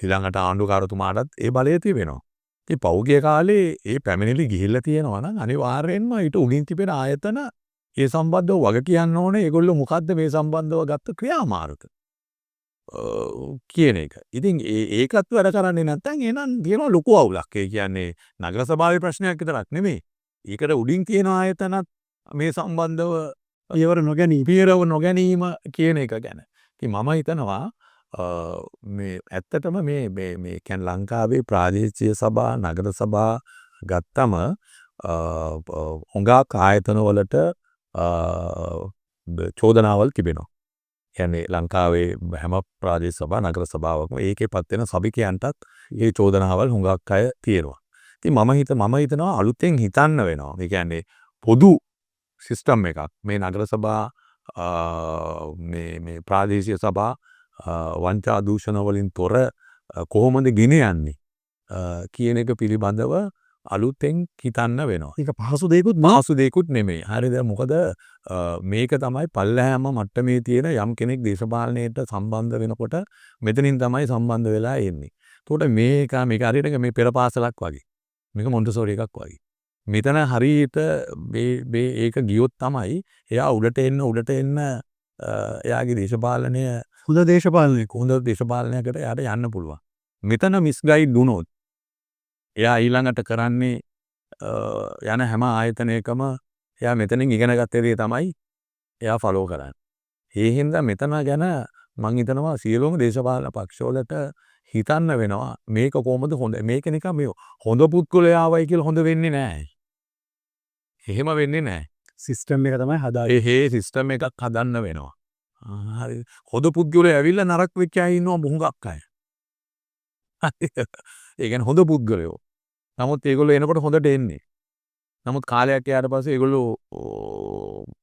[SPEAKER 2] ඊළඟට ආණ්ඩුකාරතුමාටත් ඒ බලය තිබෙනවා. ඉතින් පෞද්ගලික කාලේ ඒ පැමිණිලි ගිහිල්ලා තියෙනවා නම් අනිවාර්යෙන්ම ඊට උඩින් තිබෙන ආයතන ඒ සම්බන්ධව වග කියන්න ඕනේ. ඒගොල්ලෝ මොකද්ද මේ සම්බන්ධව ගත්ත ක්‍රියාමාර්ග කියන එක. ඉතින් ඒකත් වැඩ කරන්නේ නැත්නම් එහෙනම් තියෙනවා ලොකු අවුලක්. ඒ කියන්නේ නගර සභාවේ ප්‍රශ්නයක් විතරක් නෙමෙයි. ඒකට උඩින් තියෙන ආයතනත් මේ සම්බන්ධව පියවර නොගැනීම කියන එක ගැන. ඉතින් මම හිතනවා මේ ඇත්තටම මේ කියන්නේ ලංකාවේ ප්‍රාදේශීය සභා නගර සභා ගත්තම හුඟක් ආයතන වලට චෝදනාවල් තිබෙනවා. කියන්නේ ලංකාවේ හැම ප්‍රාදේශ සභා නගර සභාවකම ඒකේ පත් වෙන සභිකයන්ටත් ඒ චෝදනාවල් හුඟක් අය තියෙනවා. ඉතින් මම හිතනවා අලුතෙන් හිතන්න වෙනවා. ඒ කියන්නේ පොදු සිස්ටම් එකක් මේ නගර සභා මේ ප්‍රාදේශීය සභා වංචා දූෂණ වලින් තොර කොහොමද ගෙන යන්නේ කියන එක පිළිබඳව අලුතෙන් හිතන්න වෙනවා.
[SPEAKER 1] ඒක පහසු දෙයක්ුත්
[SPEAKER 2] මාසු දෙයක්ුත් නෙමෙයි. හරිද? මොකද මේක තමයි පල්ලෑම මට්ටමේ තියෙන යම් කෙනෙක් දේශපාලනයට සම්බන්ධ වෙනකොට මෙතනින් තමයි සම්බන්ධ වෙලා එන්නේ. එතකොට මේක හරියට මේ පෙර පාසලක් වගේ. මේක මොන්ටිසෝරි එකක් වගේ. මෙතන හරියට මේ ඒක ගියොත් තමයි එයා උඩට එන්න එයාගේ දේශපාලනය
[SPEAKER 1] හොඳ දේශපාලනයක්.
[SPEAKER 2] හොඳ දේශපාලනයකට එයාට යන්න පුළුවන්. මෙතන මිස්ගයිඩ් වුණොත් එයා ඊළඟට කරන්නේ යන හැම ආයතනයකම එයා මෙතනින් ඉගෙන ගත්ත දේ තමයි එයා ෆලෝ කරන්නේ. ඒ හින්දා මෙතන ගැන මං හිතනවා සියලුම දේශපාලන පක්ෂවලට හිතන්න වෙනවා මේක කොහොමද හොඳ මේක නිකන් මේ හොඳ පුද්ගලයා ආවයි කියලා හොඳ වෙන්නේ නැහැ. එහෙම වෙන්නේ නැහැ.
[SPEAKER 1] සිස්ටම් එක තමයි හදාගන්නේ.
[SPEAKER 2] ඒ සිස්ටම් එකක් හදන්න වෙනවා. හරි. හොඳ පුද්ගලයා ඇවිල්ලා නරක වෙච්ච අය ඉන්නවා බොහොමක් අය. ඒ කියන්නේ හොඳ පුද්ගලයෝ. නමුත් ඒගොල්ලෝ එනකොට හොඳට එන්නේ. නමුත් කාලයක් යාට පස්සේ ඒගොල්ලෝ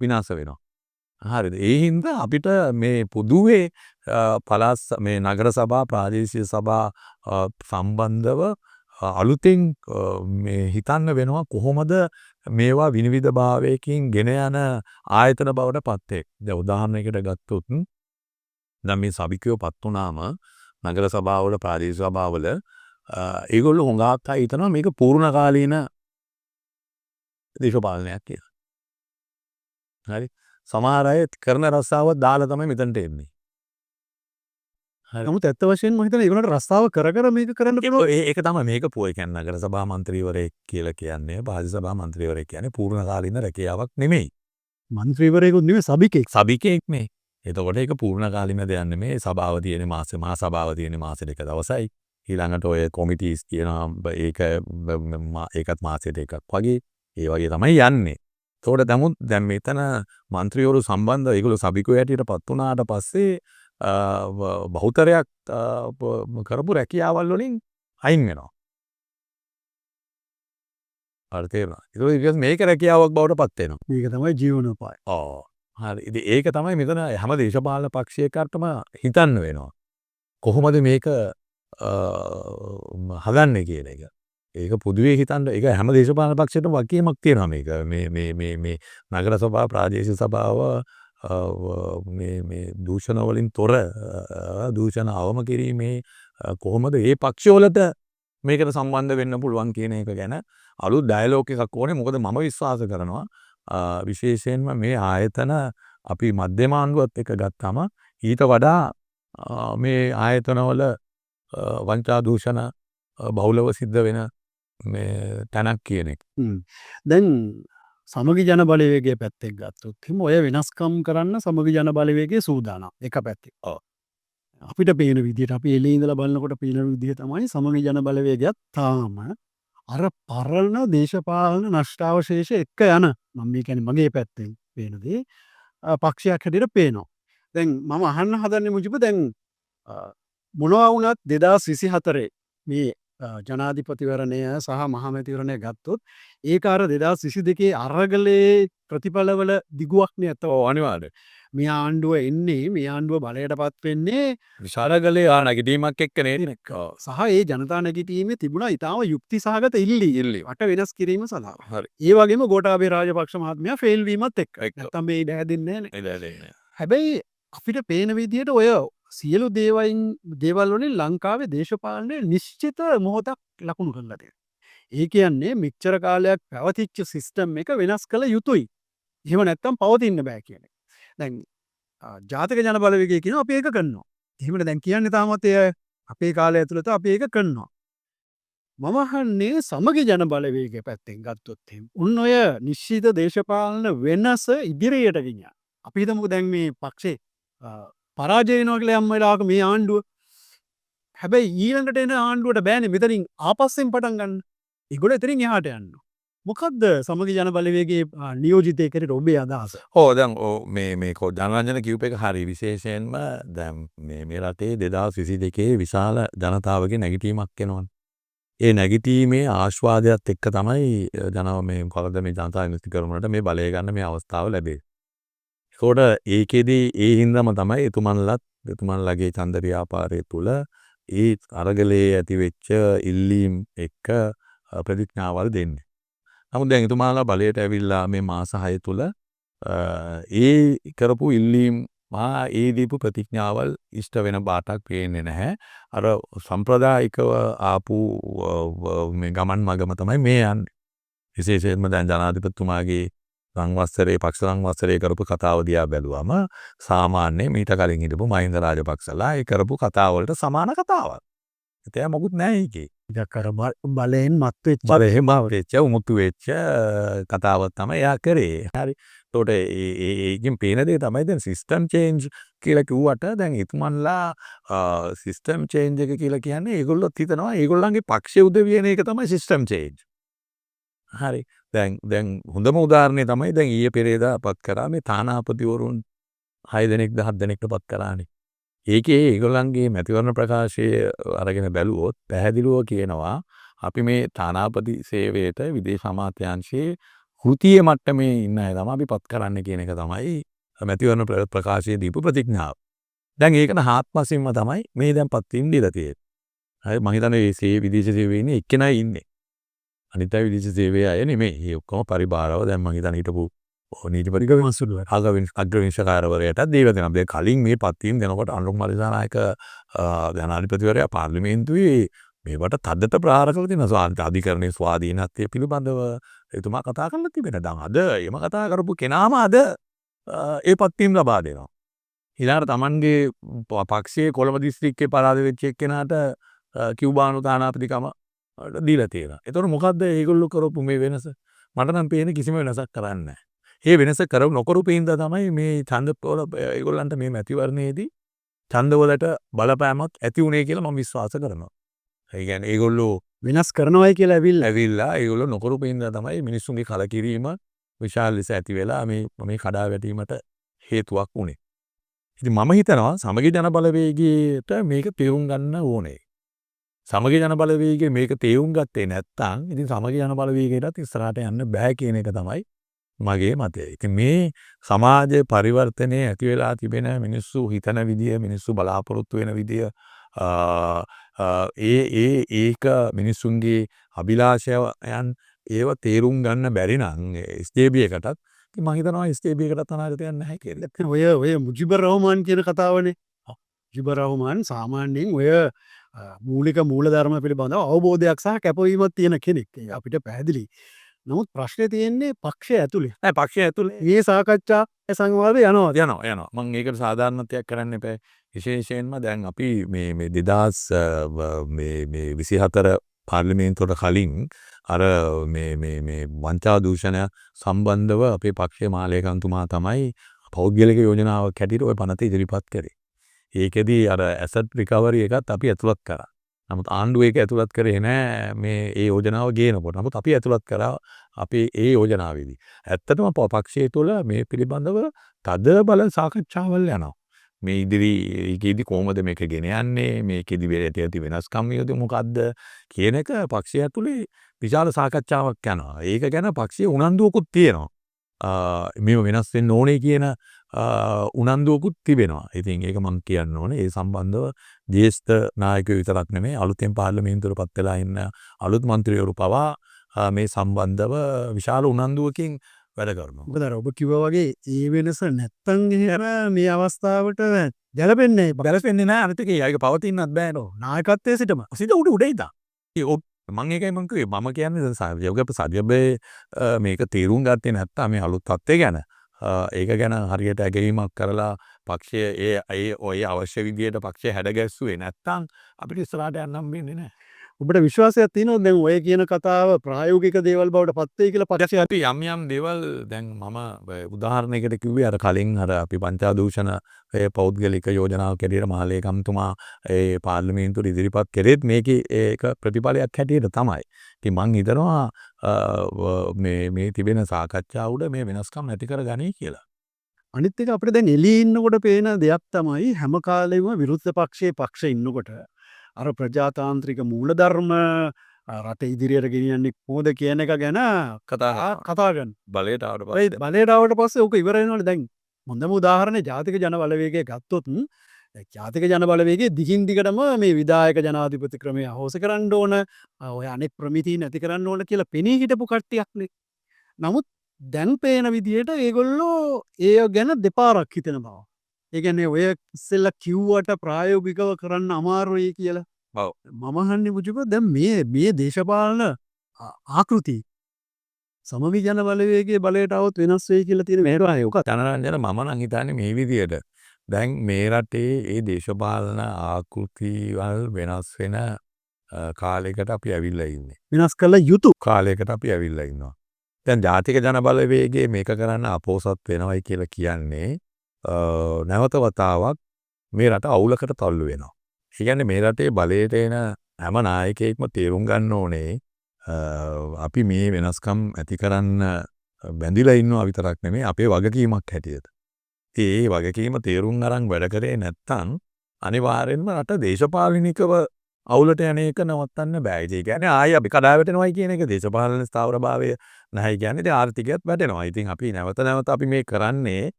[SPEAKER 2] විනාශ වෙනවා. හරිද? ඒ හින්දා අපිට මේ පොදුවේ පළාත් මේ නගර සභා ප්‍රාදේශීය සභා සම්බන්ධව අලුතෙන් මේ හිතන්න වෙනවා කොහොමද මේවා විනිවිදභාවයකින් ගෙන යන ආයතන බවට පත් වෙන්නේ. දැන් උදාහරණයකට ගත්තොත් දැන් මේ සභිකයෝ පත් වුණාම නගර සභාවල ප්‍රාදේශීය සභාවල ඒගොල්ලෝ හොඟක් අය හිතනවා මේක පූර්ණ කාලීන දේශපාලනයක් කියලා. හරි. සමහර අය කරන රස්සාව දාලා තමයි මෙතනට එන්නේ.
[SPEAKER 1] නමුත් ඇත්ත වශයෙන්ම මම හිතන්නේ ඒගොල්ලන්ට රස්සාව කර මේක කරන්න පුළුවන්.
[SPEAKER 2] ඒක තමයි මේක පොය කියන්නේ නගර සභා මන්ත්‍රීවරයෙක් කියලා කියන්නේ ප්‍රාදේශ සභා මන්ත්‍රීවරයෙක් කියන්නේ පූර්ණ කාලීන රැකියාවක් නෙමෙයි.
[SPEAKER 1] මන්ත්‍රීවරයෙකුත් නෙමෙයි සභිකෙක්.
[SPEAKER 2] සභිකයෙක් නේ. එතකොට ඒක පූර්ණ කාලීන දෙයක් නෙමෙයි. සභාව තියෙන මාසෙ මහා සභාව තියෙන මාසෙ දෙක දවසයි. ඊළඟට ඔය කොමිටිස් කියනවා ඒකත් මාසෙට එකක් වගේ. ඒ වගේ තමයි යන්නේ. එතකොට දැන් මෙතන മന്ത്രിවරු සම්බන්ධව ඒගොල්ලෝ සභිකයෝ හැටියට පත් වුණාට පස්සේ බහුතරයක් කරපු රැකියාවල් වලින් අයින් වෙනවා. හරි තේරුණා. ඒක මේක රැකියාවක් බවට පත් වෙනවා.
[SPEAKER 1] මේක තමයි ජීවනෝපාය.
[SPEAKER 2] ඔව්. හරි. ඉතින් ඒක තමයි මෙතන හැම දේශපාලන පක්ෂයකටම හිතන්න වෙනවා. කොහොමද මේක හදන්නේ කියන එක. ඒක පොදුවේ හිතන්න ඒක හැම දේශපාලන පක්ෂයකටම වගකීමක් තියෙනවා මේක. මේ නගර සභාව ප්‍රාදේශීය සභාව මේ දූෂණ වලින් තොර දූෂණ අවම කිරීමේ කොහොමද මේ පක්ෂවලට මේකට සම්බන්ධ වෙන්න පුළුවන් කියන එක ගැන අලුත් ඩයලොග් එකක් ඕනේ. මොකද මම විශ්වාස කරනවා විශේෂයෙන්ම මේ ආයතන අපි මධ්‍යම ආණ්ඩුවත් එක්ක ගත්තාම ඊට වඩා මේ ආයතනවල වංචා දූෂණ බහුලව සිද්ධ වෙන මේ තැනක් කියන එක.
[SPEAKER 1] දැන් සමගි ජන බලවේගයේ පැත්තෙන් ගත්තොත් හිම ඔය වෙනස්කම් කරන්න සමගි ජන බලවේගයේ සූදානම් එක පැත්තෙන්. අපිට පේන විදිහට අපි එළියේ ඉඳලා බලනකොට පේන විදිහ තමයි සමගි ජන බලවේගයත් තාම අර පරණ දේශපාලන නෂ්ටාවශේෂ එක්ක යන මම මේ කියන්නේ මගේ පැත්තෙන් පේන දේ පක්ෂයක් හැටියට පේනවා. දැන් මම අහන්න හදන්නේ මුජිබ දැන් මොනවා වුණත් 2024 මේ ජනාධිපතිවරණය සහ මහමැතිවරණය ගත්තොත් ඒක අර 2022 අරගලේ ප්‍රතිඵලවල දිගුවක්නේ ඇත්ත.
[SPEAKER 2] ඔව් අනිවාර්යයෙන්.
[SPEAKER 1] මේ ආණ්ඩුව එන්නේ මේ ආණ්ඩුව බලයටපත් වෙන්නේ
[SPEAKER 2] විශාලගලේ නැගිටීමක් එක්ක නේද?
[SPEAKER 1] සහ ඒ ජනතා නැගිටීමේ තිබුණා ඊටාම යුක්ති සහගත ඉල්ලීම් රට වෙනස් කිරීම සඳහා.
[SPEAKER 2] හරි.
[SPEAKER 1] ඒ වගේම ගෝඨාභය රාජපක්ෂ මහත්මයා ෆේල් වීමත් එක්ක. නැත්තම් මේ ඉඩ හැදෙන්නේ නැහැ. හැබැයි අපිට පේන විදිහට ඔය සියලු දේවල් වලින් ලංකාවේ දේශපාලනයේ නිශ්චිත මොහොතක් ලකුණු කරලා තියෙනවා. ඒ කියන්නේ මෙච්චර කාලයක් පැවතිච්ච සිස්ටම් එක වෙනස් කළ යුතුයි. එහෙම නැත්තම් පවතින්න බෑ කියන එක. දැන් ජාතික ජන බලවේගය කියනවා අපි ඒක කරනවා. එහෙමද දැන් කියන්නේ තාමත් ඒ අපේ කාලය ඇතුළත අපි ඒක කරනවා. මම අහන්නේ සමගි ජන බලවේගය පැත්තෙන් ගත්තොත් එහෙම. උන් ඔය නිශ්චිත දේශපාලන වෙනස ඉදිරියට ගෙනියන. අපි හිතමුකෝ දැන් මේ පක්ෂේ පරාජය වෙනවා කියලා යම් වෙලාවක මේ ආණ්ඩුව. හැබැයි ඊළඟට එන ආණ්ඩුවට බෑනේ මෙතනින් ආපස්සෙන් පටන් ගන්න. ඒගොල්ලෝ එතනින් එහාට යනවා. මොකක්ද සමගි ජන බලවේගේ නියෝජිතය කරට ඔබේ අදහස.
[SPEAKER 2] දැන් මේ කෝ ජනරංජන කිව්ප එක හරි විශේෂයෙන්ම දැම් මේ රටේ 2022 විශාල ජනතාවගේ නැගිටීමක් එනවන්. ඒ නැගිටීමේ ආශ්වාදයක් එක්ක තමයි ජනව මේ කොළද මේ ජනතා විමුක්ති කරමුණට මේ බලය ගන්න මේ අවස්ථාව ලැබේ. ඒකට ඒකෙදී ඒ හින්දාම තමයි එතුමන්ලගේ ඡන්ද ව්‍යාපාරය තුල ඒ අරගලයේ ඇතිවෙච්ච ඉල්ලීම් එක්ක ප්‍රතිඥාවල් දෙන්නේ. නමුත් දැන් එතුමාලා බලයට ඇවිල්ලා මේ මාස 6 තුල ඒ කරපු ඉල්ලීම් ඒ දීපු ප්‍රතිඥාවල් ඉෂ්ට වෙන බාටක් පේන්නේ නැහැ. අර සම්ප්‍රදායිකව ආපු මේ ගමන් මගම තමයි මේ යන්නේ. විශේෂයෙන්ම දැන් ජනාධිපතිතුමාගේ සංවත්සරේ පක්ෂ සංවත්සරේ කරපු කතාව දිහා බැලුවම සාමාන්‍ය මීට කලින් හිටපු මහින්ද රාජපක්ෂලා ඒ කරපු කතාව වලට සමාන කතාවක්. ඒතෑ මොකුත් නැහැ ඒකේ.
[SPEAKER 1] ඉඩකර බලයෙන් මත්වෙච්ච
[SPEAKER 2] එහෙම වෙච්ච උමුතු වෙච්ච කතාවක් තමයි එයා කරේ. හරි. ඒකට ඒකෙන් පේන දේ තමයි දැන් සිස්ටම් චේන්ජ් කියලා කිව්වට දැන් එතුමන්ලා සිස්ටම් චේන්ජ් එක කියලා කියන්නේ ඒගොල්ලොත් හිතනවා ඒගොල්ලන්ගේ පක්ෂයේ උදවියන එක තමයි සිස්ටම් චේන්ජ්. හරි. දැන් හොඳම උදාහරණය තමයි දැන් ඊයේ පෙරේදා පත් කරා මේ තානාපතිවරුන් 6 දෙනෙක් 10 දෙනෙක්ට පත් කරානේ. ඒකේ ඒගොල්ලන්ගේ මැතිවරණ ප්‍රකාශය අරගෙන බැලුවොත් පැහැදිලිව කියනවා අපි මේ තානාපති සේවයට විදේශ අමාත්‍යාංශයේ කෘතිය මට්ටමේ ඉන්න අය තමයි අපි පත් කරන්න කියන එක තමයි මැතිවරණ ප්‍රකාශයේ දීපු ප්‍රතිඥාව. දැන් ඒකට හාත්පසින්ම තමයි මේ දැන් පත් වීම දීලා තියෙන්නේ. හරි මම හිතන්නේ මේ විදේශ සේවයේ ඉන්නේ එක්කෙනයි ඉන්නේ. අනිත් අය විදේශ සේවයේ අය නෙමෙයි. ඒ ඔක්කොම පරිබාරව දැන් මම හිතන්නේ හිටපු නීතිපතික විමසුලුව අග්‍රවිංශකාරවරයටත් දීලා දෙනවා. දැන් කලින් මේ පත්වීම දෙනකොට අනුරුක් මල්ලිසානායක ජනාධිපතිවරයා පාර්ලිමේන්තුවේ මේවට තද්දට ප්‍රහාර කළ තියෙනවා. අධිකරණයේ ස්වාධීනත්වය පිළිබඳව එතුමා කතා කරලා තිබෙනවා. දැන් අද එම කතා කරපු කෙනාම අද ඒ පත්වීම ලබා දෙනවා. ඊළඟට Tamanගේ පක්ෂයේ කොළඹ දිස්ත්‍රික්කයේ පරාද වෙච්ච එක්කෙනාට කියුබානු තානාපතිකම දීලා තියෙනවා. ඒතකොට මොකද්ද ඒගොල්ලෝ කරපු මේ වෙනස? මට නම් පේන්නේ කිසිම වෙනසක් කරන්නේ නැහැ. ඒ වෙනස නොකරපු හින්දා තමයි මේ ඡන්දවල ඒගොල්ලන්ට මේ මැතිවරණයේදී ඡන්දවලට බලපෑමක් ඇති වුණේ කියලා මම විශ්වාස කරනවා. ඒ කියන්නේ ඒගොල්ලෝ
[SPEAKER 1] වෙනස් කරනවයි කියලා
[SPEAKER 2] ඇවිල්ලා ඒගොල්ලෝ නොකරපු හින්දා තමයි මිනිස්සුන්ගේ කලකිරීම විශාල ලෙස ඇති වෙලා මේ කඩා වැටීමට හේතුවක් වුණේ. ඉතින් මම හිතනවා සමගි ජන බලවේගයට මේක තේරුම් ගන්න ඕනේ. සමගි ජන බලවේගය මේක තේරුම් ගත්තේ නැත්නම් ඉතින් සමගි ජන බලවේගයටත් ඉස්සරහට යන්න බෑ කියන එක තමයි මගේ මතය. ඉතින් මේ සමාජ පරිවර්තනයේ ඇති වෙලා තිබෙන මිනිස්සු හිතන විදිය, මිනිස්සු බලාපොරොත්තු වෙන විදිය ඒක මිනිස්සුන්ගේ අභිලාෂයන් ඒව තේරුම් ගන්න බැරි නම් SJB එකටත් ඉතින් මම හිතනවා SJB එකටත් අනාගතයක් නැහැ කියලා.
[SPEAKER 1] ඔය මුජිබුර් රහ්මාන් කියන කතාවනේ. මුජිබුර් රහ්මාන් සාමාන්‍යයෙන් ඔය මූලික මූලධර්ම පිළිබඳව අවබෝධයක් සහ කැපවීමක් තියෙන කෙනෙක්. අපිට පැහැදිලි. නමුත් ප්‍රශ්නේ තියෙන්නේ පක්ෂය ඇතුලේ.
[SPEAKER 2] පක්ෂය ඇතුලේ
[SPEAKER 1] මේ සාකච්ඡා සංවාදය
[SPEAKER 2] යනවා. මම ඒකට සාධාරණත්වයක් කරන්න එපා. විශේෂයෙන්ම දැන් අපි මේ 2024 පාර්ලිමේන්තුවට කලින් අර මේ වංචා දූෂණය සම්බන්ධව අපේ පක්ෂයේ මාලේකම්තුමා තමයි පෞද්ගලික යෝජනාවක් හැටියට ওই පනත ඉදිරිපත් කරේ. ඒකෙදී අර ඇසට් රිකවරි එකත් අපි ඇතුළත් කරා. නමුත් ආණ්ඩුව ඒක ඇතුළත් කරේ නෑ මේ ඒ යෝජනාව ගේනකොට. නමුත් අපි ඇතුළත් කරා අපේ ඒ යෝජනාවේදී. ඇත්තටම පක්ෂය තුළ මේ පිළිබඳව තද බල සාකච්ඡාවල් යනවා. මේ ඉදිරියේදී කොහොමද මේක ගෙන යන්නේ? මේකෙදි ඇති වෙනස්කම් මොකද්ද කියන එක පක්ෂය ඇතුලේ විශාල සාකච්ඡාවක් යනවා. ඒක ගැන පක්ෂයේ උනන්දුවකුත් තියෙනවා. මේව වෙනස් වෙන්න ඕනේ කියන උනන්දුවකුත් තිබෙනවා. ඉතින් ඒක මම කියන්න ඕනේ. ඒ සම්බන්ධව ජ්‍යෙෂ්ඨ නායකයෝ විතරක් නෙමෙයි අලුතෙන් පාර්ලිමේන්තුවට පත් වෙලා ඉන්න අලුත් മന്ത്രിවරු පවා මේ සම්බන්ධව විශාල උනන්දුවකින් වැඩ කරනවා.
[SPEAKER 1] මොකද ඔබ කිව්වා වගේ ඒ වෙනස නැත්තම් මේ අවස්ථාවට ගැලපෙන්නේ
[SPEAKER 2] නැහැ. අනිත් එක ඒක පවතින්නත් බෑ නෝ.
[SPEAKER 1] නායකත්වයේ සිටම.
[SPEAKER 2] උඩ ඉඳන්. මම ඒකයි මම කිව්වේ මම කියන්නේ සජිබේ මේක තීරුම් ගත්තේ නැත්තම් මේ අලුත් තත්ත්වය ගැන ඒක ගැන හරියට ඇගීමක් කරලා පක්ෂය ඒ අවශ්‍ය විදියට පක්ෂය හැඩගැස්සුවේ නැත්තම් අපිට ඉස්සරහට යන්න හම්බෙන්නේ නැහැ.
[SPEAKER 1] ඔබට විශ්වාසයක් තියෙනවද දැන් ඔය කියන කතාව ප්‍රායෝගික දේවල් බවට පත් වෙයි කියලා පක්ෂය
[SPEAKER 2] අපි යම් දේවල් දැන් මම උදාහරණයකට කිව්වේ අර කලින් අර අපි පංචාදූෂණ පෞද්ගලික යෝජනාවක් හැටියට මහලේකම්තුමා ඒ පාර්ලිමේන්තුවට ඉදිරිපත් කෙරෙත් මේකේ ඒක ප්‍රතිඵලයක් හැටියට තමයි. ඉතින් මං හිතනවා මේ තිබෙන සාකච්ඡාව උඩ මේ වෙනස්කම් ඇති කර ගනී කියලා.
[SPEAKER 1] අනිත් එක අපිට දැන් එළියේ ඉන්නකොට පේන දෙයක් තමයි හැම කාලෙම විරුද්ධ පක්ෂ ඉන්නකොට අර ප්‍රජාතාන්ත්‍රික මූලධර්ම රට ඉදිරියට ගෙනියන්නේ කොහොමද කියන එක ගැන කතා කරන.
[SPEAKER 2] බලයට ආවට
[SPEAKER 1] බලයට ආවට පස්සේ ඕක ඉවර වෙනවනේ. දැන් හොඳම උදාහරණය ජාතික ජන බලවේගය ගත්තොත් ජාතික ජන බලවේගයේ දිගින් දිගටම මේ විධායක ජනාධිපති ක්‍රමය අහෝස කරන්න ඕන, ඔය අනෙක් ප්‍රමිතීන් නැති කරන්න ඕන කියලා පෙනී හිටපු කට්ටියක්නේ. නමුත් දැන් පේන විදිහට ඒගොල්ලෝ ඒ ගැන දෙපාරක් හිතන බව. ඒ කියන්නේ ඔය ඉස්සෙල්ලා කිව්වට ප්‍රායෝගිකව කරන්න අමාරුයි කියලා.
[SPEAKER 2] ඔව්.
[SPEAKER 1] මම අහන්නේ මුජිබ දැන් මේ දේශපාලන ආකෘති සමවි ජන බලවේගයේ බලයට આવොත් වෙනස් වෙයි කියලා තියෙන මේරාය ඔක.
[SPEAKER 2] ජනරන්ජන මම නම් හිතන්නේ මේ විදියට දැන් මේ රටේ ඒ දේශපාලන ආකෘතිවල් වෙනස් වෙන කාලයකට අපි ඇවිල්ලා ඉන්නේ.
[SPEAKER 1] වෙනස් කළ යුතු
[SPEAKER 2] කාලයකට අපි ඇවිල්ලා ඉන්නවා. දැන් ජාතික ජන බලවේගයේ මේක කරන්න අපෝසත් වෙනවයි කියලා කියන්නේ නැවත වතාවක් මේ රට අවුලකට තල්ලු වෙනවා. ඒ කියන්නේ මේ රටේ බලයට එන හැම නායකයෙක්ම තේරුම් ගන්න ඕනේ අපි මේ වෙනස්කම් ඇති කරන්න බැඳිලා ඉන්නවා විතරක් නෙමෙයි අපේ වගකීමක් හැටියට. ඒ වගකීම තේරුම් අරන් වැඩ කරේ නැත්නම් අනිවාර්යෙන්ම රට දේශපාලනිකව අවුලට යන එක නවත්තන්න බෑ. ඒ කියන්නේ ආයෙ අපි කඩා වැටෙනවයි කියන එක දේශපාලන ස්ථාවරභාවය නැහැ කියන්නේ ඉතින් ආර්ථිකයත් වැටෙනවා. ඉතින් අපි නැවත අපි මේ කරන්නේ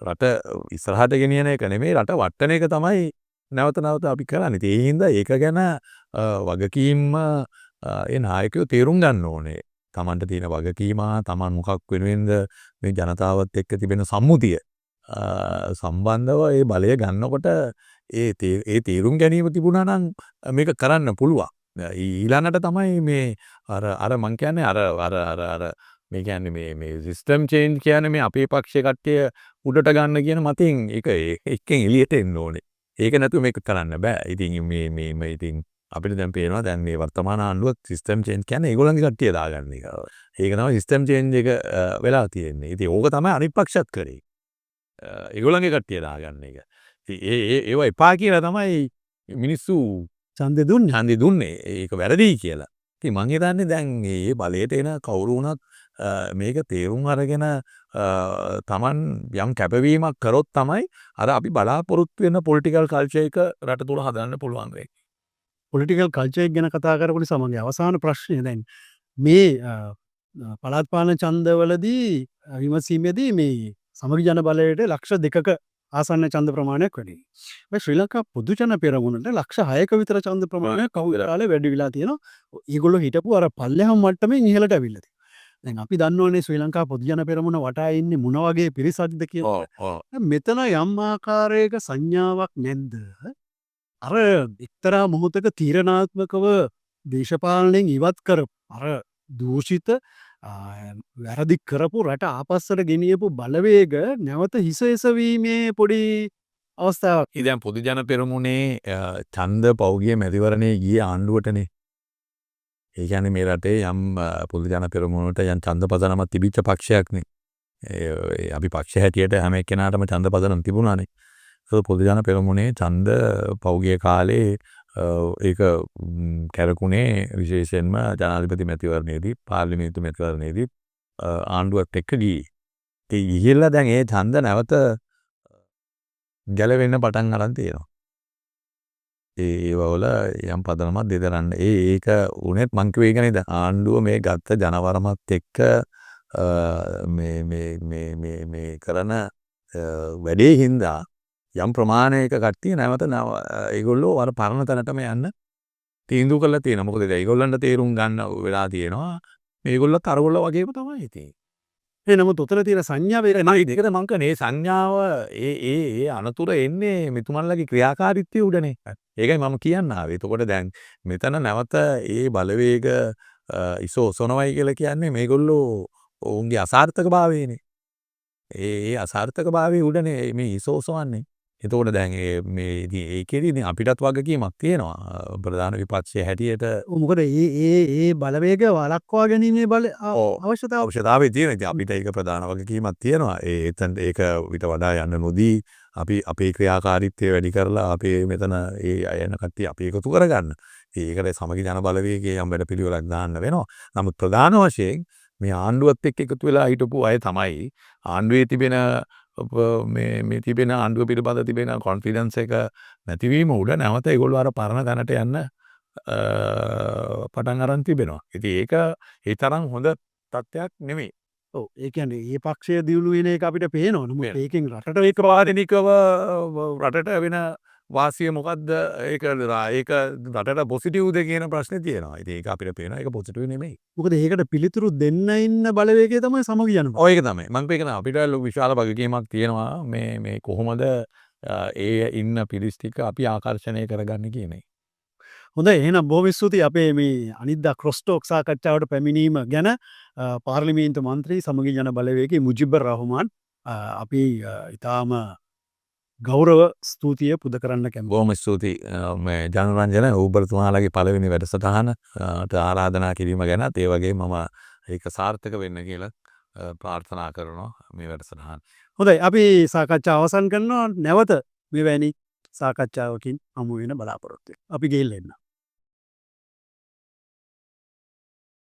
[SPEAKER 2] රට ඉස්සරහට ගෙනියන එක නෙමෙයි රට වට්ටන එක තමයි නැවත අපි කරන්නේ. ඒ හින්දා ඒක ගැන වගකීම් ඒ නායකයෝ තේරුම් ගන්න ඕනේ. තමන්ට තියෙන වගකීම තමන් මොකක් වෙනුවෙන්ද මේ ජනතාවත් එක්ක තිබෙන සම්මුතිය සම්බන්ධව ඒ බලය ගන්නකොට ඒ තේරුම් ගැනීම තිබුණා නම් මේක කරන්න පුළුවන්. ඊළඟට තමයි මේ අර මං කියන්නේ අර මේ කියන්නේ මේ සිස්ටම් චේන්ජ් කියන්නේ මේ අපේ පක්ෂේ කට්ටිය උඩට ගන්න කියන මතින් ඒක එක්කෙන් එළියට එන්න ඕනේ. ඒක නැතුව මේක කරන්න බෑ. ඉතින් මේ ඉතින් අපිට දැන් පේනවා දැන් මේ වර්තමාන ආණ්ඩුව සිස්ටම් චේන්ජ් කියන්නේ ඒගොල්ලන්ගේ කට්ටිය දාගන්න එක. ඒක තමයි සිස්ටම් චේන්ජ් එක වෙලා තියෙන්නේ. ඉතින් ඕක තමයි අනිත් පක්ෂත් කරේ. ඒගොල්ලන්ගේ කට්ටිය දාගන්න එක. ඉතින් ඒව එපා කියලා තමයි මිනිස්සු
[SPEAKER 1] ඡන්දෙ
[SPEAKER 2] දුන්නේ. ඒක වැරදි කියලා. ඉතින් මං හිතන්නේ දැන් මේ බලයට එන කවුරු වුණත් මේක තේරුම් අරගෙන තමන් යම් කැපවීමක් කරොත් තමයි අර අපි බලාපොරොත්තු වෙන පොලිටිකල් කල්චර් එක රට තුල හදන්න පුළුවන් වෙන්නේ.
[SPEAKER 1] පොලිටිකල් කල්චර් එක ගැන කතා කරපු නිසා මගේ අවසාන ප්‍රශ්නය දැන් මේ පළාත් පාලන ඡන්දවලදී විමසීමේදී මේ සමගි ජන බලයට ලක්ෂ 2ක ආසන්න ඡන්ද ප්‍රමාණයක් වැඩි. මේ ශ්‍රී ලංකා පොදු ජන පෙරමුණට ලක්ෂ 6ක විතර ඡන්ද ප්‍රමාණයක් කවුරුකාලේ වැඩි වෙලා තියෙනවා. ඒගොල්ලෝ හිටපු අර පල්ලෙහාම් මට්ටමින් ඉහළට අවිල්ලා තියෙනවා. දැන් අපි දන්නවනේ ශ්‍රී ලංකා පොදු ජන පෙරමුණ වටා ඉන්නේ මොන වගේ පිරිසක්ද කියලා. මෙතන යම් ආකාරයක සංඥාවක් නැද්ද? අර එක්තරා මොහොතක තීරණාත්මකව දේශපාලනයෙන් ඉවත් කරපු අර දූෂිත වැරදි කරපු රට ආපස්සට ගෙනියපු බලවේග නැවත හිස එසවීමේ පොඩි අවස්ථාවක්.
[SPEAKER 2] දැන් පොදු ජන පෙරමුණේ ඡන්ද පෞගිය මැතිවරණේ ගියේ ආණ්ඩුවටනේ. ඒ කියන්නේ මේ රටේ යම් පොදු ජන පෙරමුණට යම් ඡන්ද පදනමක් තිබිච්ච පක්ෂයක්නේ. අපි පක්ෂ හැටියට හැම එක්කෙනාටම ඡන්ද පදනම තිබුණානේ. පොදු ජන පෙරමුණේ ඡන්ද පෞගිය කාලේ ඒක කැරකුණේ විශේෂයෙන්ම ජනාධිපති මැතිවරණයේදී පාර්ලිමේන්තු මැතිවරණයේදී ආණ්ඩුවත් එක්ක ගියේ. ඒ ගිහිල්ලා දැන් ඒ ඡන්ද නැවත ගැලවෙන්න පටන් අරන් තියෙනවා. ඒවවල යම් පදනමක් දෙදරන්න. ඒක උනේත් මං කිව්වේ ඒකනේ දැන් ආණ්ඩුව මේ ගත්ත ජනවරමත් එක්ක මේ කරන වැඩේ හින්දා යම් ප්‍රමාණයක කට්ටිය නැවත ඒගොල්ලෝ අර පරණ තැනටම යන්න තීන්දුව කරලා තියෙනවා. මොකද ඒගොල්ලන්ට තේරුම් ගන්න වෙලා තියෙනවා. මේගොල්ලොත් අරගොල්ලෝ වගේම තමයි ඉතින්.
[SPEAKER 1] නමුත් උතර තියෙන සංඥාව ඒක
[SPEAKER 2] නයි දෙකට මං කනේ සංඥාව ඒ අනතුර එන්නේ මෙතුමන්ලගේ ක්‍රියාකාරීත්වය උඩනේ. ඒකයි මම කියන්න ආවේ. එතකොට දැන් මෙතන නැවත ඒ බලවේග ඉසෝසනවයි කියලා කියන්නේ මේගොල්ලෝ ඔවුන්ගේ අසාර්ථකභාවයනේ. ඒ අසාර්ථකභාවය උඩනේ මේ ඉසෝසවන්නේ. එතකොට දැන් ඒකෙදී අපිටත් වගකීමක් තියෙනවා ප්‍රධාන විපක්ෂයේ හැටියට
[SPEAKER 1] මොකද ඒ බලවේග වළක්වා ගැනීමේ බල අවශ්‍යතාව
[SPEAKER 2] අවශ්‍යතාවය තියෙන. ඉතින් අපිට ඒක ප්‍රධාන වගකීමක් තියෙනවා. එතන ඒක ඊට වඩා යන්න නොදී අපි අපේ ක්‍රියාකාරීත්වය වැඩි කරලා අපේ මෙතන ඒ අයන කට්ටිය අපි එකතු කරගන්න. ඒකට සමගි ජන බලවේගයේ යම් වැඩ පිළිවෙලක් දාන්න වෙනවා. නමුත් ප්‍රධාන වශයෙන් මේ ආණ්ඩුවත් එක්ක එකතු වෙලා හිටපු අය තමයි ආණ්ඩුවේ තිබෙන මේ තිබෙන ආණ්ඩුව පිළිබඳ තිබෙන කොන්ෆිඩන්ස් එක නැතිවීම උඩ නැවත ඒගොල්ලෝ අර පරණ තැනට යන්න පටන් අරන් තිබෙනවා. ඉතින් ඒක ඒ තරම් හොඳ තත්ත්වයක් නෙමෙයි.
[SPEAKER 1] ඔව් ඒ කියන්නේ ඒ පක්ෂය දියුණු වෙන එක අපිට පේනවා. නමුත් ඒකෙන් රටට
[SPEAKER 2] ඒක පාදනිකව රටට වෙන වාසිය මොකක්ද? ඒක රටට පොසිටිව්ද කියන ප්‍රශ්නේ තියෙනවා. ඉතින් ඒක අපිට පේනවා ඒක පොසිටිව් නෙමෙයි.
[SPEAKER 1] මොකද ඒකට පිළිතුරු දෙන්න ඉන්න බලවේගය තමයි සමගි ජන බලවේගය.
[SPEAKER 2] ඔය ඒක තමයි. මම කියනවා අපිට විශාල වගකීමක් තියෙනවා මේ කොහොමද ඒ ඉන්න පිරිස් ටික අපි ආකර්ෂණය කරගන්නේ කියන එක.
[SPEAKER 1] හොඳයි එහෙනම් බොහොම ස්තුතියි අපේ මේ අනිද්දා ක්‍රොස් ටෝක් සාකච්ඡාවට පැමිණීම ගැන පාර්ලිමේන්තු මන්ත්‍රී සමගි ජන බලවේගයේ මුජිබර් රහමාන් අපි ඉතාම ගෞරව ස්තුතිය පුද කරන්න කැමතියි.
[SPEAKER 2] බොහොම ස්තුතියි මේ ජනරන්ජන ඔබතුමාලගේ පළවෙනි වැඩසටහනට ආරාධනා කිරීම ගැනත් ඒ වගේම මම ඒක සාර්ථක වෙන්න කියලා ප්‍රාර්ථනා කරනවා මේ වැඩසටහන.
[SPEAKER 1] හොඳයි අපි සාකච්ඡාව අවසන් කරනවා නැවත මෙවැනි සාකච්ඡාවකින් හමු වෙන බලාපොරොත්තු වෙනවා. අපි ගිහිල්ලා එන්න.